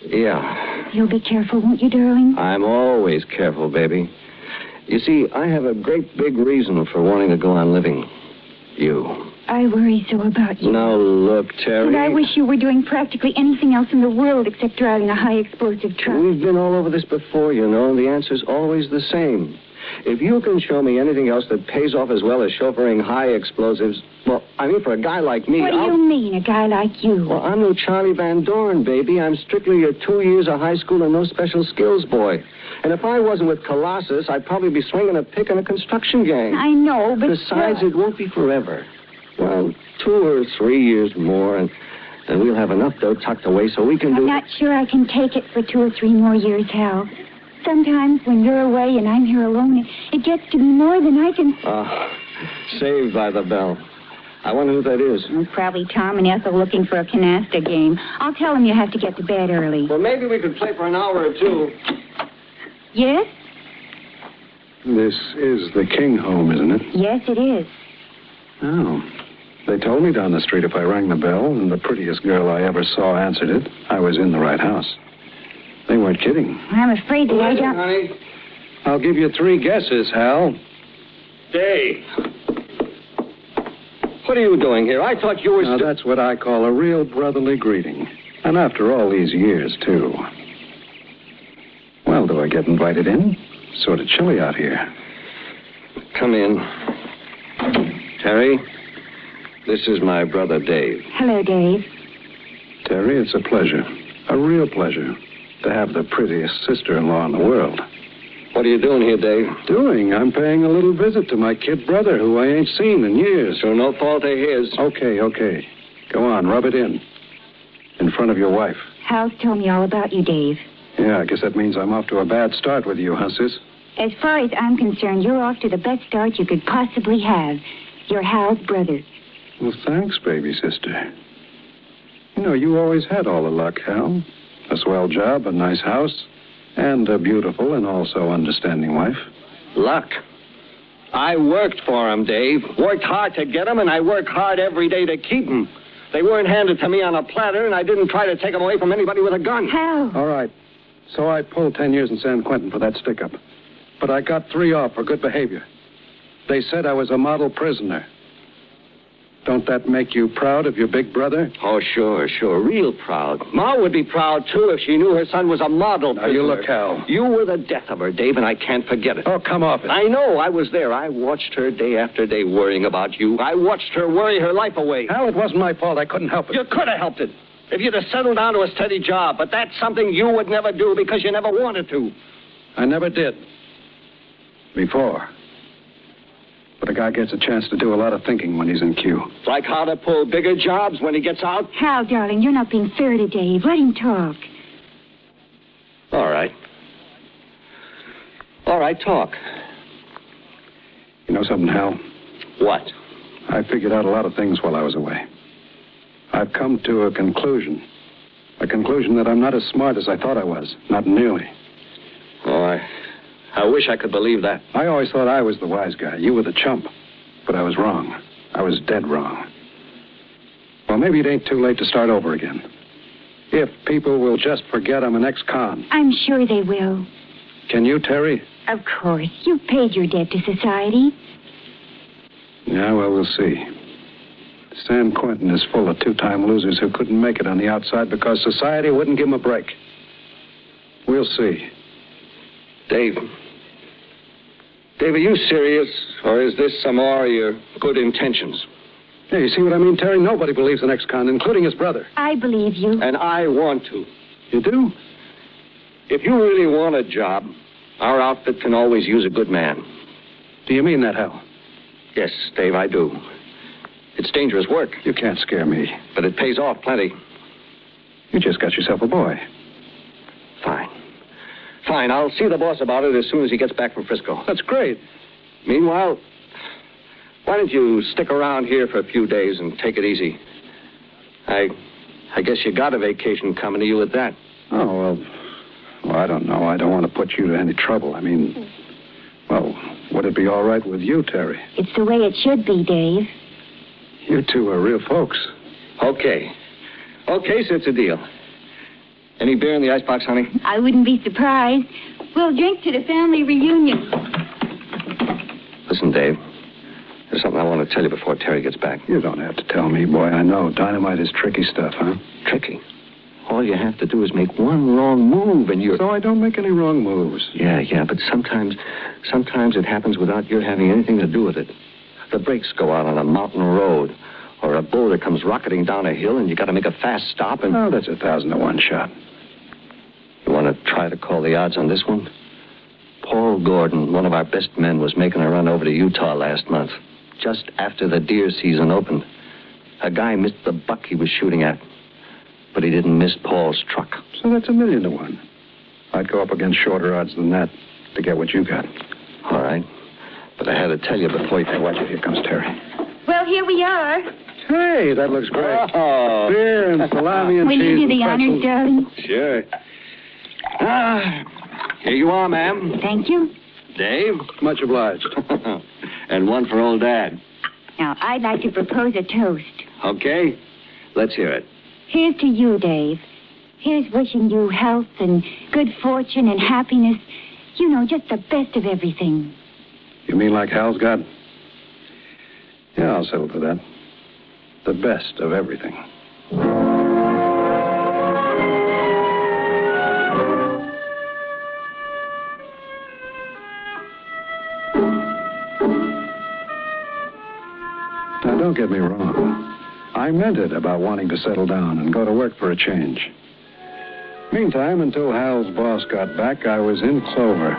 Yeah. You'll be careful, won't you, darling? I'm always careful, baby. You see, I have a great big reason for wanting to go on living. You. I worry so about you. Now, look, Terry. And I wish you were doing practically anything else in the world except driving a high-explosive truck. We've been all over this before, you know, and the answer's always the same. If you can show me anything else that pays off as well as chauffeuring high explosives, well, I mean, for a guy like me... What do you mean, a guy like you? Well, I'm no Charlie Van Doren, baby. I'm strictly a 2 years of high school and no special skills boy. And if I wasn't with Colossus, I'd probably be swinging a pick in a construction gang. I know, but... Besides, it won't be forever. Well, 2 or 3 years more, and we'll have enough dough tucked away so we can do... I'm not sure I can take it for 2 or 3 more years, Hal. Sometimes when you're away and I'm here alone, it gets to be more than I can... Saved by the Bell. I wonder who that is. Probably Tom and Ethel looking for a canasta game. I'll tell them you have to get to bed early. Well, maybe we could play for an hour or two. Yes? This is the King home, isn't it? Yes, it is. Oh. They told me down the street if I rang the bell and the prettiest girl I ever saw answered it, I was in the right house. They weren't kidding. I'm afraid that I don't... honey. I'll give you 3 guesses, Hal. Dave. What are you doing here? I thought you were... Now, that's what I call a real brotherly greeting. And after all these years, too. Well, do I get invited in? Sort of chilly out here. Come in. Terry, this is my brother, Dave. Hello, Dave. Terry, it's a pleasure. A real pleasure to have the prettiest sister-in-law in the world. What are you doing here, Dave? Doing? I'm paying a little visit to my kid brother, who I ain't seen in years. So no fault of his. Okay. Go on, rub it in front of your wife. Hal's told me all about you, Dave. Yeah, I guess that means I'm off to a bad start with you, huh, sis? As far as I'm concerned, you're off to the best start you could possibly have. You're Hal's brother. Well, thanks, baby sister. You know, you always had all the luck, Hal. A swell job, a nice house, and a beautiful and also understanding wife. Luck? I worked for them, Dave. Worked hard to get them, and I work hard every day to keep them. They weren't handed to me on a platter, and I didn't try to take them away from anybody with a gun. How? All right. So I pulled 10 years in San Quentin for that stick-up. But I got 3 off for good behavior. They said I was a model prisoner. Don't that make you proud of your big brother? Oh, sure. Real proud. Ma would be proud, too, if she knew her son was a model prisoner. Now, you look, Hal. You were the death of her, Dave, and I can't forget it. Oh, come off it. I know. I was there. I watched her day after day worrying about you. I watched her worry her life away. Hal, it wasn't my fault. I couldn't help it. You could have helped it if you'd have settled down to a steady job, but that's something you would never do because you never wanted to. I never did. Before. But a guy gets a chance to do a lot of thinking when he's in queue. Like how to pull bigger jobs when he gets out? Hal, darling, you're not being fair to Dave. Let him talk. All right. All right, talk. You know something, Hal? What? I figured out a lot of things while I was away. I've come to a conclusion. A conclusion that I'm not as smart as I thought I was. Not nearly. Oh, I wish I could believe that. I always thought I was the wise guy. You were the chump. But I was wrong. I was dead wrong. Well, maybe it ain't too late to start over again. If people will just forget I'm an ex-con. I'm sure they will. Can you, Terry? Of course. You've paid your debt to society. Yeah, well, we'll see. San Quentin is full of 2-time losers who couldn't make it on the outside because society wouldn't give them a break. We'll see. Dave, are you serious, or is this some more of your good intentions? Yeah, you see what I mean, Terry? Nobody believes an ex-con, including his brother. I believe you. And I want to. You do? If you really want a job, our outfit can always use a good man. Do you mean that, Hal? Yes, Dave, I do. It's dangerous work. You can't scare me. But it pays off plenty. You just got yourself a boy. Fine, I'll see the boss about it as soon as he gets back from Frisco. That's great. Meanwhile, why don't you stick around here for a few days and take it easy? I guess you got a vacation coming to you at that. Oh, well, I don't know. I don't want to put you to any trouble. I mean, well, would it be all right with you, Terry? It's the way it should be, Dave. You two are real folks. Okay, so it's a deal. Any beer in the icebox, honey? I wouldn't be surprised. We'll drink to the family reunion. Listen, Dave. There's something I want to tell you before Terry gets back. You don't have to tell me, boy. I know. Dynamite is tricky stuff, huh? Tricky? All you have to do is make one wrong move and you're... So I don't make any wrong moves. Yeah, but sometimes it happens without your having anything to do with it. The brakes go out on a mountain road, or a boulder comes rocketing down a hill and you got to make a fast stop and... Oh, that's 1,000 to 1 shot. You want to try to call the odds on this one? Paul Gordon, one of our best men, was making a run over to Utah last month, just after the deer season opened. A guy missed the buck he was shooting at, but he didn't miss Paul's truck. So that's 1,000,000 to 1. I'd go up against shorter odds than that to get what you got. All right. But I had to tell you before you... Hey, watch it. Here comes Terry. Well, here we are. Hey, that looks great. Oh. Beer and salami and Will cheese. Will you do the and honors, darling? Sure. Here you are, ma'am. Thank you. Dave? Much obliged. And one for old Dad. Now, I'd like to propose a toast. Okay. Let's hear it. Here's to you, Dave. Here's wishing you health and good fortune and happiness. You know, just the best of everything. You mean like Hal's got? Yeah, I'll settle for that. The best of everything. Now, don't get me wrong. I meant it about wanting to settle down and go to work for a change. Meantime, until Hal's boss got back, I was in clover.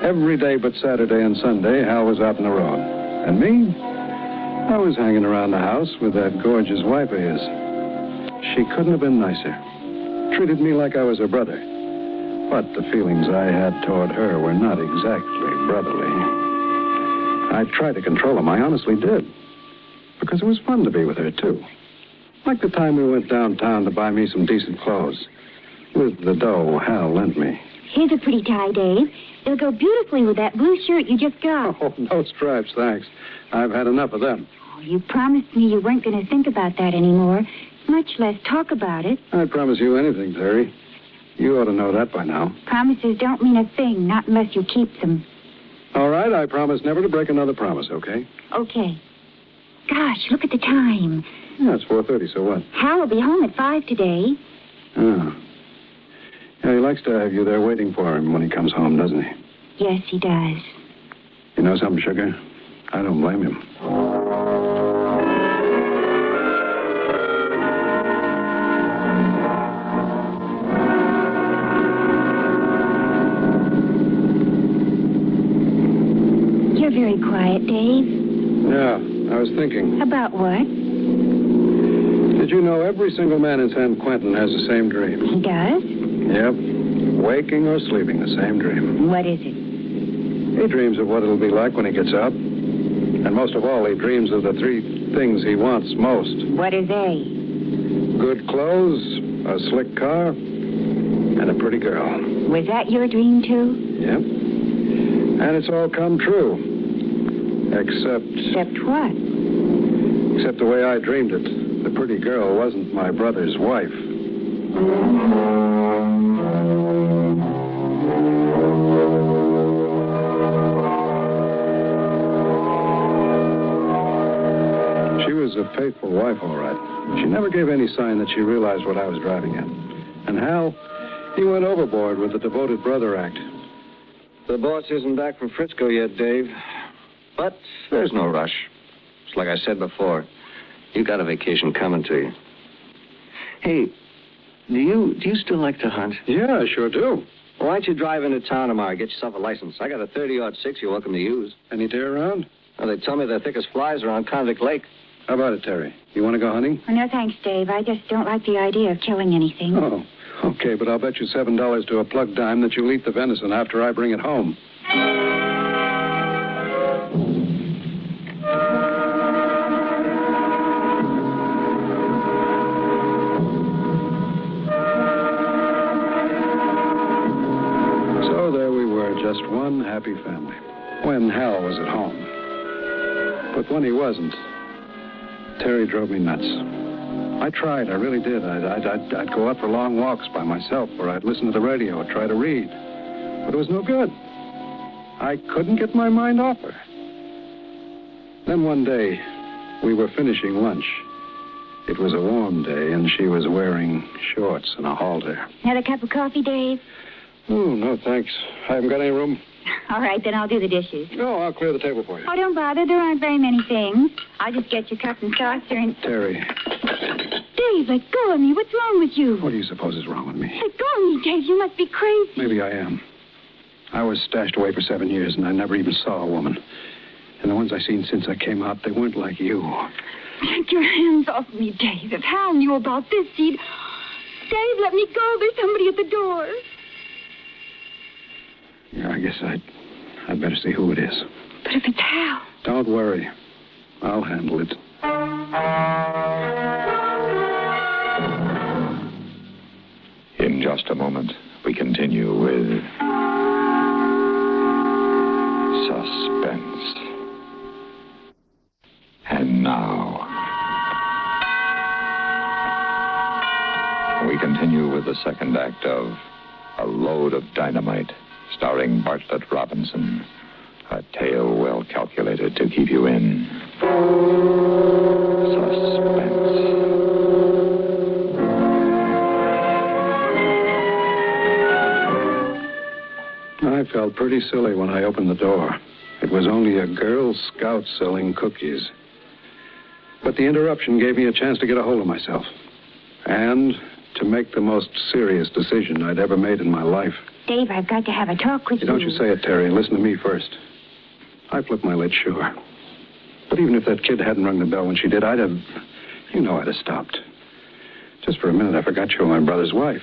Every day but Saturday and Sunday, Hal was out on the road. And me? I was hanging around the house with that gorgeous wife of his. She couldn't have been nicer. Treated me like I was her brother. But the feelings I had toward her were not exactly brotherly. I tried to control them. I honestly did. Because it was fun to be with her, too. Like the time we went downtown to buy me some decent clothes. With the dough Hal lent me. Here's a pretty tie, Dave. They'll go beautifully with that blue shirt you just got. Oh, no stripes, thanks. I've had enough of them. Oh, you promised me you weren't going to think about that anymore, much less talk about it. I'd promise you anything, Terry. You ought to know that by now. Promises don't mean a thing, not unless you keep them. All right, I promise never to break another promise, okay? Okay. Gosh, look at the time. Yeah, it's 4:30, so what? Hal will be home at 5 today. Oh. Yeah, he likes to have you there waiting for him when he comes home, doesn't he? Yes, he does. You know something, Sugar? I don't blame him. You're very quiet, Dave. Yeah, I was thinking. About what? Did you know every single man in San Quentin has the same dream? He does? Yep. Waking or sleeping, the same dream. What is it? He dreams of what it'll be like when he gets up. And most of all, he dreams of the 3 things he wants most. What are they? Good clothes, a slick car, and a pretty girl. Was that your dream, too? Yep. And it's all come true. Except... Except what? Except the way I dreamed it. The pretty girl wasn't my brother's wife. She was a faithful wife, all right. She never gave any sign that she realized what I was driving at. And Hal, he went overboard with the devoted brother act. The boss isn't back from Frisco yet, Dave. But there's no rush. It's like I said before. You got a vacation coming to you. Hey, do you still like to hunt? Yeah, I sure do. Why don't you drive into town tomorrow, get yourself a license? I got a 30-06 you're welcome to use. Any deer around? Well, they tell me the thickest flies are on Convict Lake. How about it, Terry? You want to go hunting? Oh, no, thanks, Dave. I just don't like the idea of killing anything. Oh, okay, but I'll bet you $7 to a plug dime that you'll eat the venison after I bring it home. So there we were, just one happy family, when Hal was at home. But when he wasn't, Terry drove me nuts. I tried, I really did. I'd go out for long walks by myself, or I'd listen to the radio or try to read. But it was no good. I couldn't get my mind off her. Then one day, we were finishing lunch. It was a warm day, and she was wearing shorts and a halter. Another cup of coffee, Dave? Oh, no, thanks. I haven't got any room. All right, then I'll do the dishes. No, I'll clear the table for you. Oh, don't bother. There aren't very many things. I'll just get your cup and saucer and... Terry. Dave, let go of me. What's wrong with you? What do you suppose is wrong with me? Let go of me, Dave. You must be crazy. Maybe I am. I was stashed away for 7 years, and I never even saw a woman. And the ones I've seen since I came out, they weren't like you. Take your hands off me, Dave. If Hal knew about this, he'd... Dave, let me go. There's somebody at the door. Yeah, I guess I'd better see who it is. But if it's Hal... Don't worry. I'll handle it. In just a moment, we continue with Suspense. And now, we continue with the second act of A Load of Dynamite, starring Bartlett Robinson. A tale well calculated to keep you in suspense. I felt pretty silly when I opened the door. It was only a Girl Scout selling cookies. But the interruption gave me a chance to get a hold of myself. And to make the most serious decision I'd ever made in my life. Dave, I've got to have a talk with you. Don't you say it, Terry. Listen to me first. I flipped my lid, sure. But even if that kid hadn't rung the bell when she did, I'd have stopped. Just for a minute, I forgot you were my brother's wife.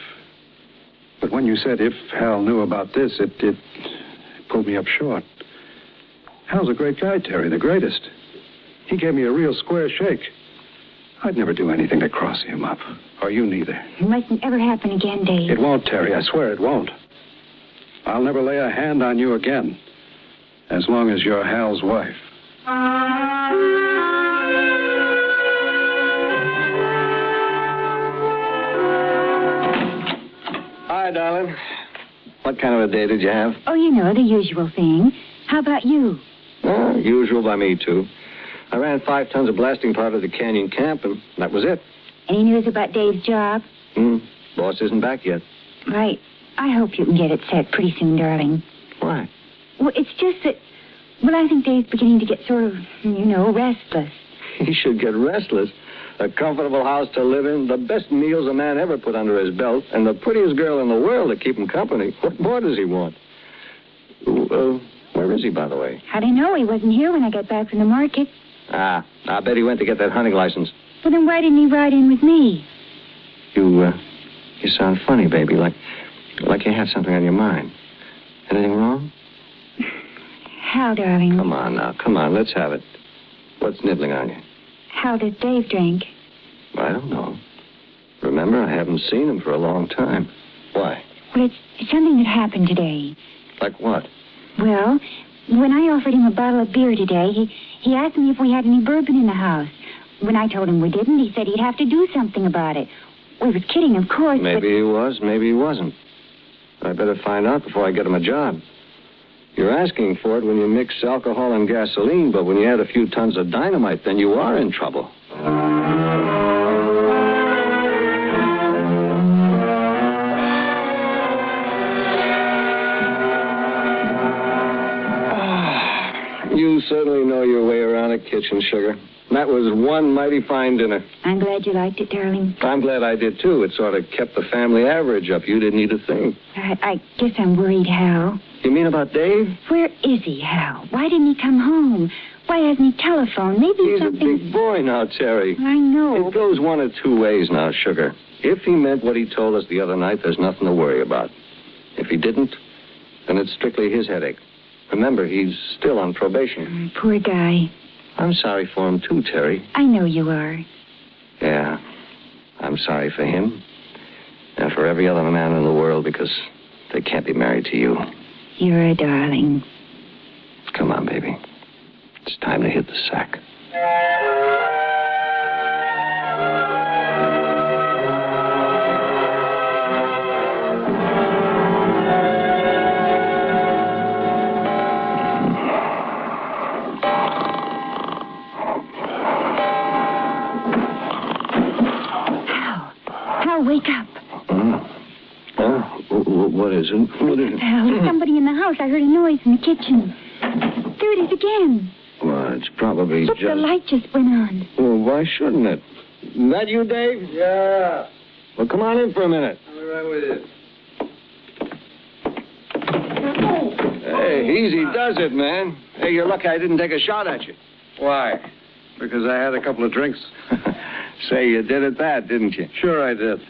But when you said if Hal knew about this, it pulled me up short. Hal's a great guy, Terry, the greatest. He gave me a real square shake. I'd never do anything to cross him up. Or you neither. It mustn't ever happen again, Dave. It won't, Terry. I swear it won't. I'll never lay a hand on you again, as long as you're Hal's wife. Hi, darling. What kind of a day did you have? Oh, you know, the usual thing. How about you? Usual by me, too. I ran 5 tons of blasting powder to Canyon Camp, and that was it. Any news about Dave's job? Boss isn't back yet. Right. I hope you can get it set pretty soon, darling. Why? Well, it's just that... Well, I think Dave's beginning to get sort of, restless. He should get restless. A comfortable house to live in, the best meals a man ever put under his belt, and the prettiest girl in the world to keep him company. What more does he want? Where is he, by the way? How'd I know? He wasn't here when I got back from the market. I bet he went to get that hunting license. Well, then why didn't he ride in with me? You sound funny, baby, like you have something on your mind. Anything wrong? Hal, darling. Come on now, come on, let's have it. What's nibbling on you? How does Dave drink? I don't know. Remember, I haven't seen him for a long time. Why? Well, it's something that happened today. Like what? Well, when I offered him a bottle of beer today, he asked me if we had any bourbon in the house. When I told him we didn't, he said he'd have to do something about it. We was kidding, of course, Maybe he was, maybe he wasn't. I better find out before I get him a job. You're asking for it when you mix alcohol and gasoline, but when you add a few tons of dynamite, then you are in trouble. You certainly know your way around a kitchen, sugar. That was one mighty fine dinner. I'm glad you liked it, darling. I'm glad I did, too. It sort of kept the family average up. You didn't eat a thing. I guess I'm worried, Hal. You mean about Dave? Where is he, Hal? Why didn't he come home? Why hasn't he telephoned? Maybe He's something... a big boy now, Terry. I know. It goes one of two ways now, sugar. If he meant what he told us the other night, there's nothing to worry about. If he didn't, then it's strictly his headache. Remember, he's still on probation. Poor guy. I'm sorry for him, too, Terry. I know you are. Yeah. I'm sorry for him. And for every other man in the world, because they can't be married to you. You're a darling. Come on, baby. It's time to hit the sack. Wake up. What is it? What is it? Hal, there's somebody in the house. I heard a noise in the kitchen. There it is again. Well, it's probably Look, just... the light just went on. Well, why shouldn't it? That you, Dave? Yeah. Well, come on in for a minute. I'll be right with you. Hey, easy does it, man. Hey, you're lucky I didn't take a shot at you. Why? Because I had a couple of drinks. Say, you did it bad, didn't you? Sure I did.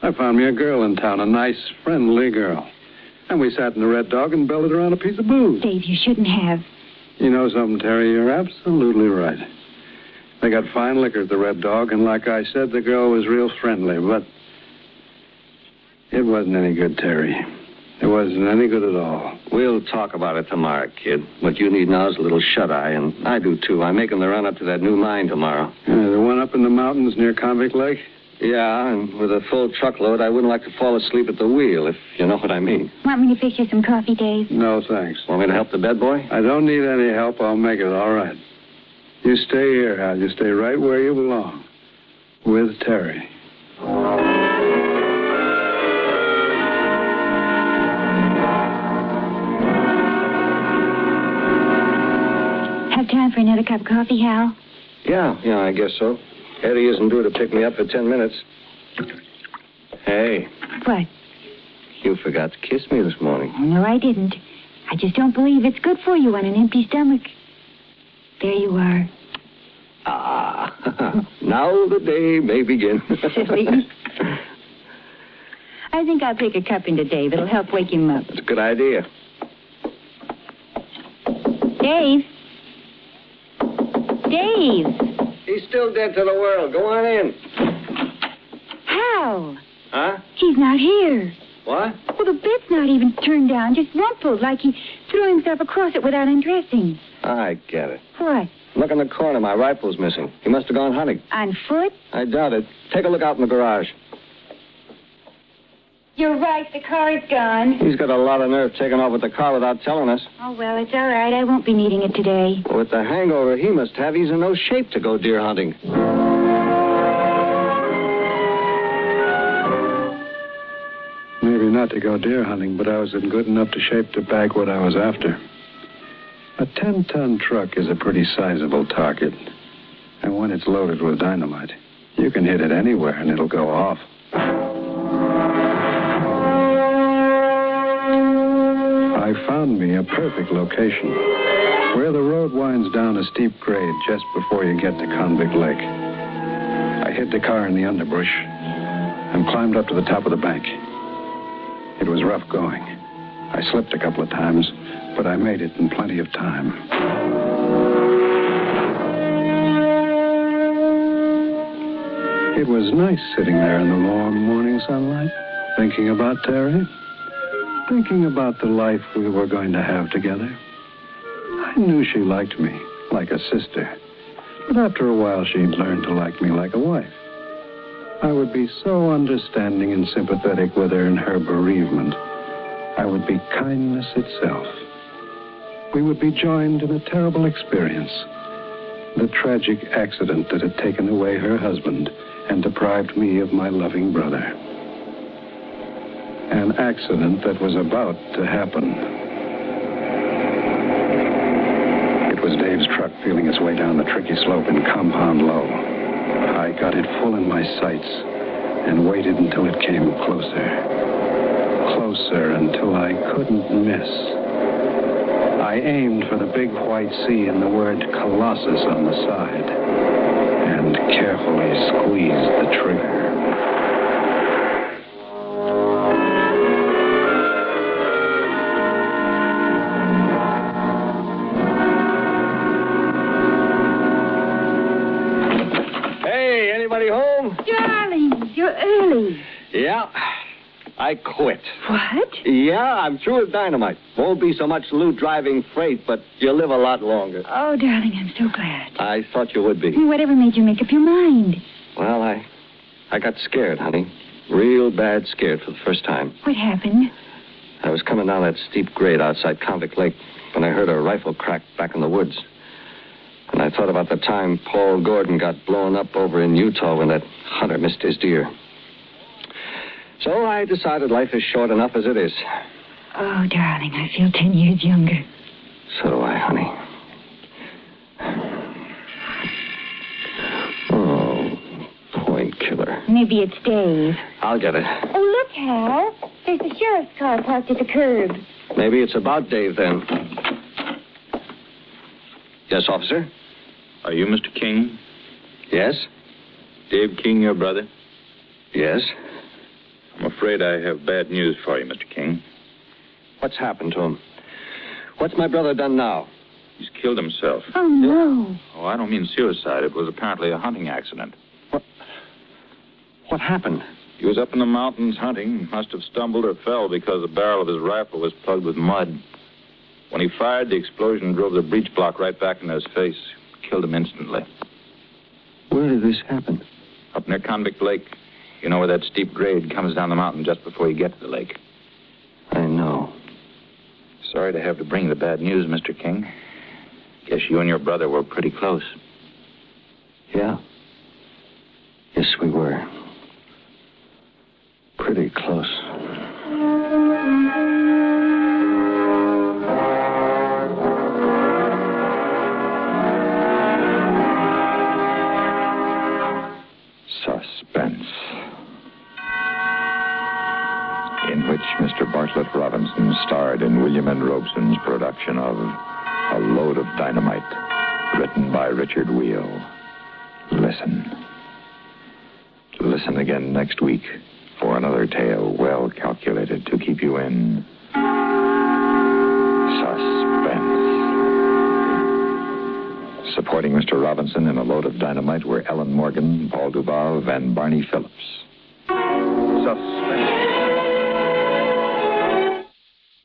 I found me a girl in town, a nice, friendly girl. And we sat in the Red Dog and belted around a piece of booze. Dave, you shouldn't have. You know something, Terry? You're absolutely right. They got fine liquor at the Red Dog, and like I said, the girl was real friendly, but it wasn't any good, Terry. It wasn't any good at all. We'll talk about it tomorrow, kid. What you need now is a little shut-eye, and I do, too. I'm making the run up to that new mine tomorrow. The one up in the mountains near Convict Lake? Yeah, and with a full truckload, I wouldn't like to fall asleep at the wheel, if you know what I mean. Want me to fix you some coffee, Dave? No, thanks. Want me to help the bed boy? I don't need any help. I'll make it all right. You stay here, Hal. You stay right where you belong. With Terry. Have time for another cup of coffee, Hal? Yeah, I guess so. Eddie isn't due to pick me up for 10 minutes. Hey. What? You forgot to kiss me this morning. No, I didn't. I just don't believe it's good for you on an empty stomach. There you are. Now the day may begin. Silly. I think I'll take a cup into Dave. It'll help wake him up. That's a good idea. Dave? Dave! He's still dead to the world. Go on in. Hal! Huh? He's not here. What? Well, the bed's not even turned down, just rumpled, like he threw himself across it without undressing. I get it. What? Look in the corner. My rifle's missing. He must have gone hunting. On foot? I doubt it. Take a look out in the garage. You're right, the car's gone. He's got a lot of nerve taking off with the car without telling us. Oh, well, it's all right. I won't be needing it today. With the hangover he must have, he's in no shape to go deer hunting. Maybe not to go deer hunting, but I was in good enough to shape to bag what I was after. A 10-ton truck is a pretty sizable target. And when it's loaded with dynamite, you can hit it anywhere and it'll go off. I found me a perfect location, where the road winds down a steep grade just before you get to Convict Lake. I hid the car in the underbrush and climbed up to the top of the bank. It was rough going. I slipped a couple of times, but I made it in plenty of time. It was nice sitting there in the warm morning sunlight, thinking about Terry. Thinking about the life we were going to have together. I knew she liked me, like a sister. But after a while, she'd learn to like me like a wife. I would be so understanding and sympathetic with her in her bereavement. I would be kindness itself. We would be joined in a terrible experience. The tragic accident that had taken away her husband and deprived me of my loving brother. An accident that was about to happen. It was Dave's truck feeling its way down the tricky slope in Compound Low. I got it full in my sights and waited until it came closer. Closer until I couldn't miss. I aimed for the big white C and the word Colossus on the side and carefully squeezed the trigger. You're early. Yeah, I quit. What? Yeah, I'm through with dynamite. Won't be so much loot driving freight, but you'll live a lot longer. Oh, darling, I'm so glad. I thought you would be. Whatever made you make up your mind? Well, I got scared, honey. Real bad scared for the first time. What happened? I was coming down that steep grade outside Convict Lake when I heard a rifle crack back in the woods. And I thought about the time Paul Gordon got blown up over in Utah when that hunter missed his deer. So I decided life is short enough as it is. Oh, darling, I feel 10 years younger. So do I, honey. Oh, point killer. Maybe it's Dave. I'll get it. Oh, look, Hal. There's the sheriff's car parked at the curb. Maybe it's about Dave, then. Yes, officer? Are you Mr. King? Yes. Dave King, your brother? Yes. I'm afraid I have bad news for you, Mr. King. What's happened to him? What's my brother done now? He's killed himself. Oh, no. Oh, I don't mean suicide. It was apparently a hunting accident. What happened? He was up in the mountains hunting. Must have stumbled or fell because the barrel of his rifle was plugged with mud. When he fired, the explosion drove the breech block right back into his face. Killed him instantly. Where did this happen? Up near Convict Lake. You know where that steep grade comes down the mountain just before you get to the lake? I know. Sorry to have to bring the bad news, Mr. King. Guess you and your brother were pretty close. Yeah. Yes, we were. Pretty close. Suspense, in which Mr. Bartlett Robinson starred in William N. Robeson's production of A Load of Dynamite, written by Richard Wheel. Listen. Listen again next week for another tale well calculated to keep you in suspense. Supporting Mr. Robinson in A Load of Dynamite were Ellen Morgan, Paul Dubov, and Barney Phillips. Suspense.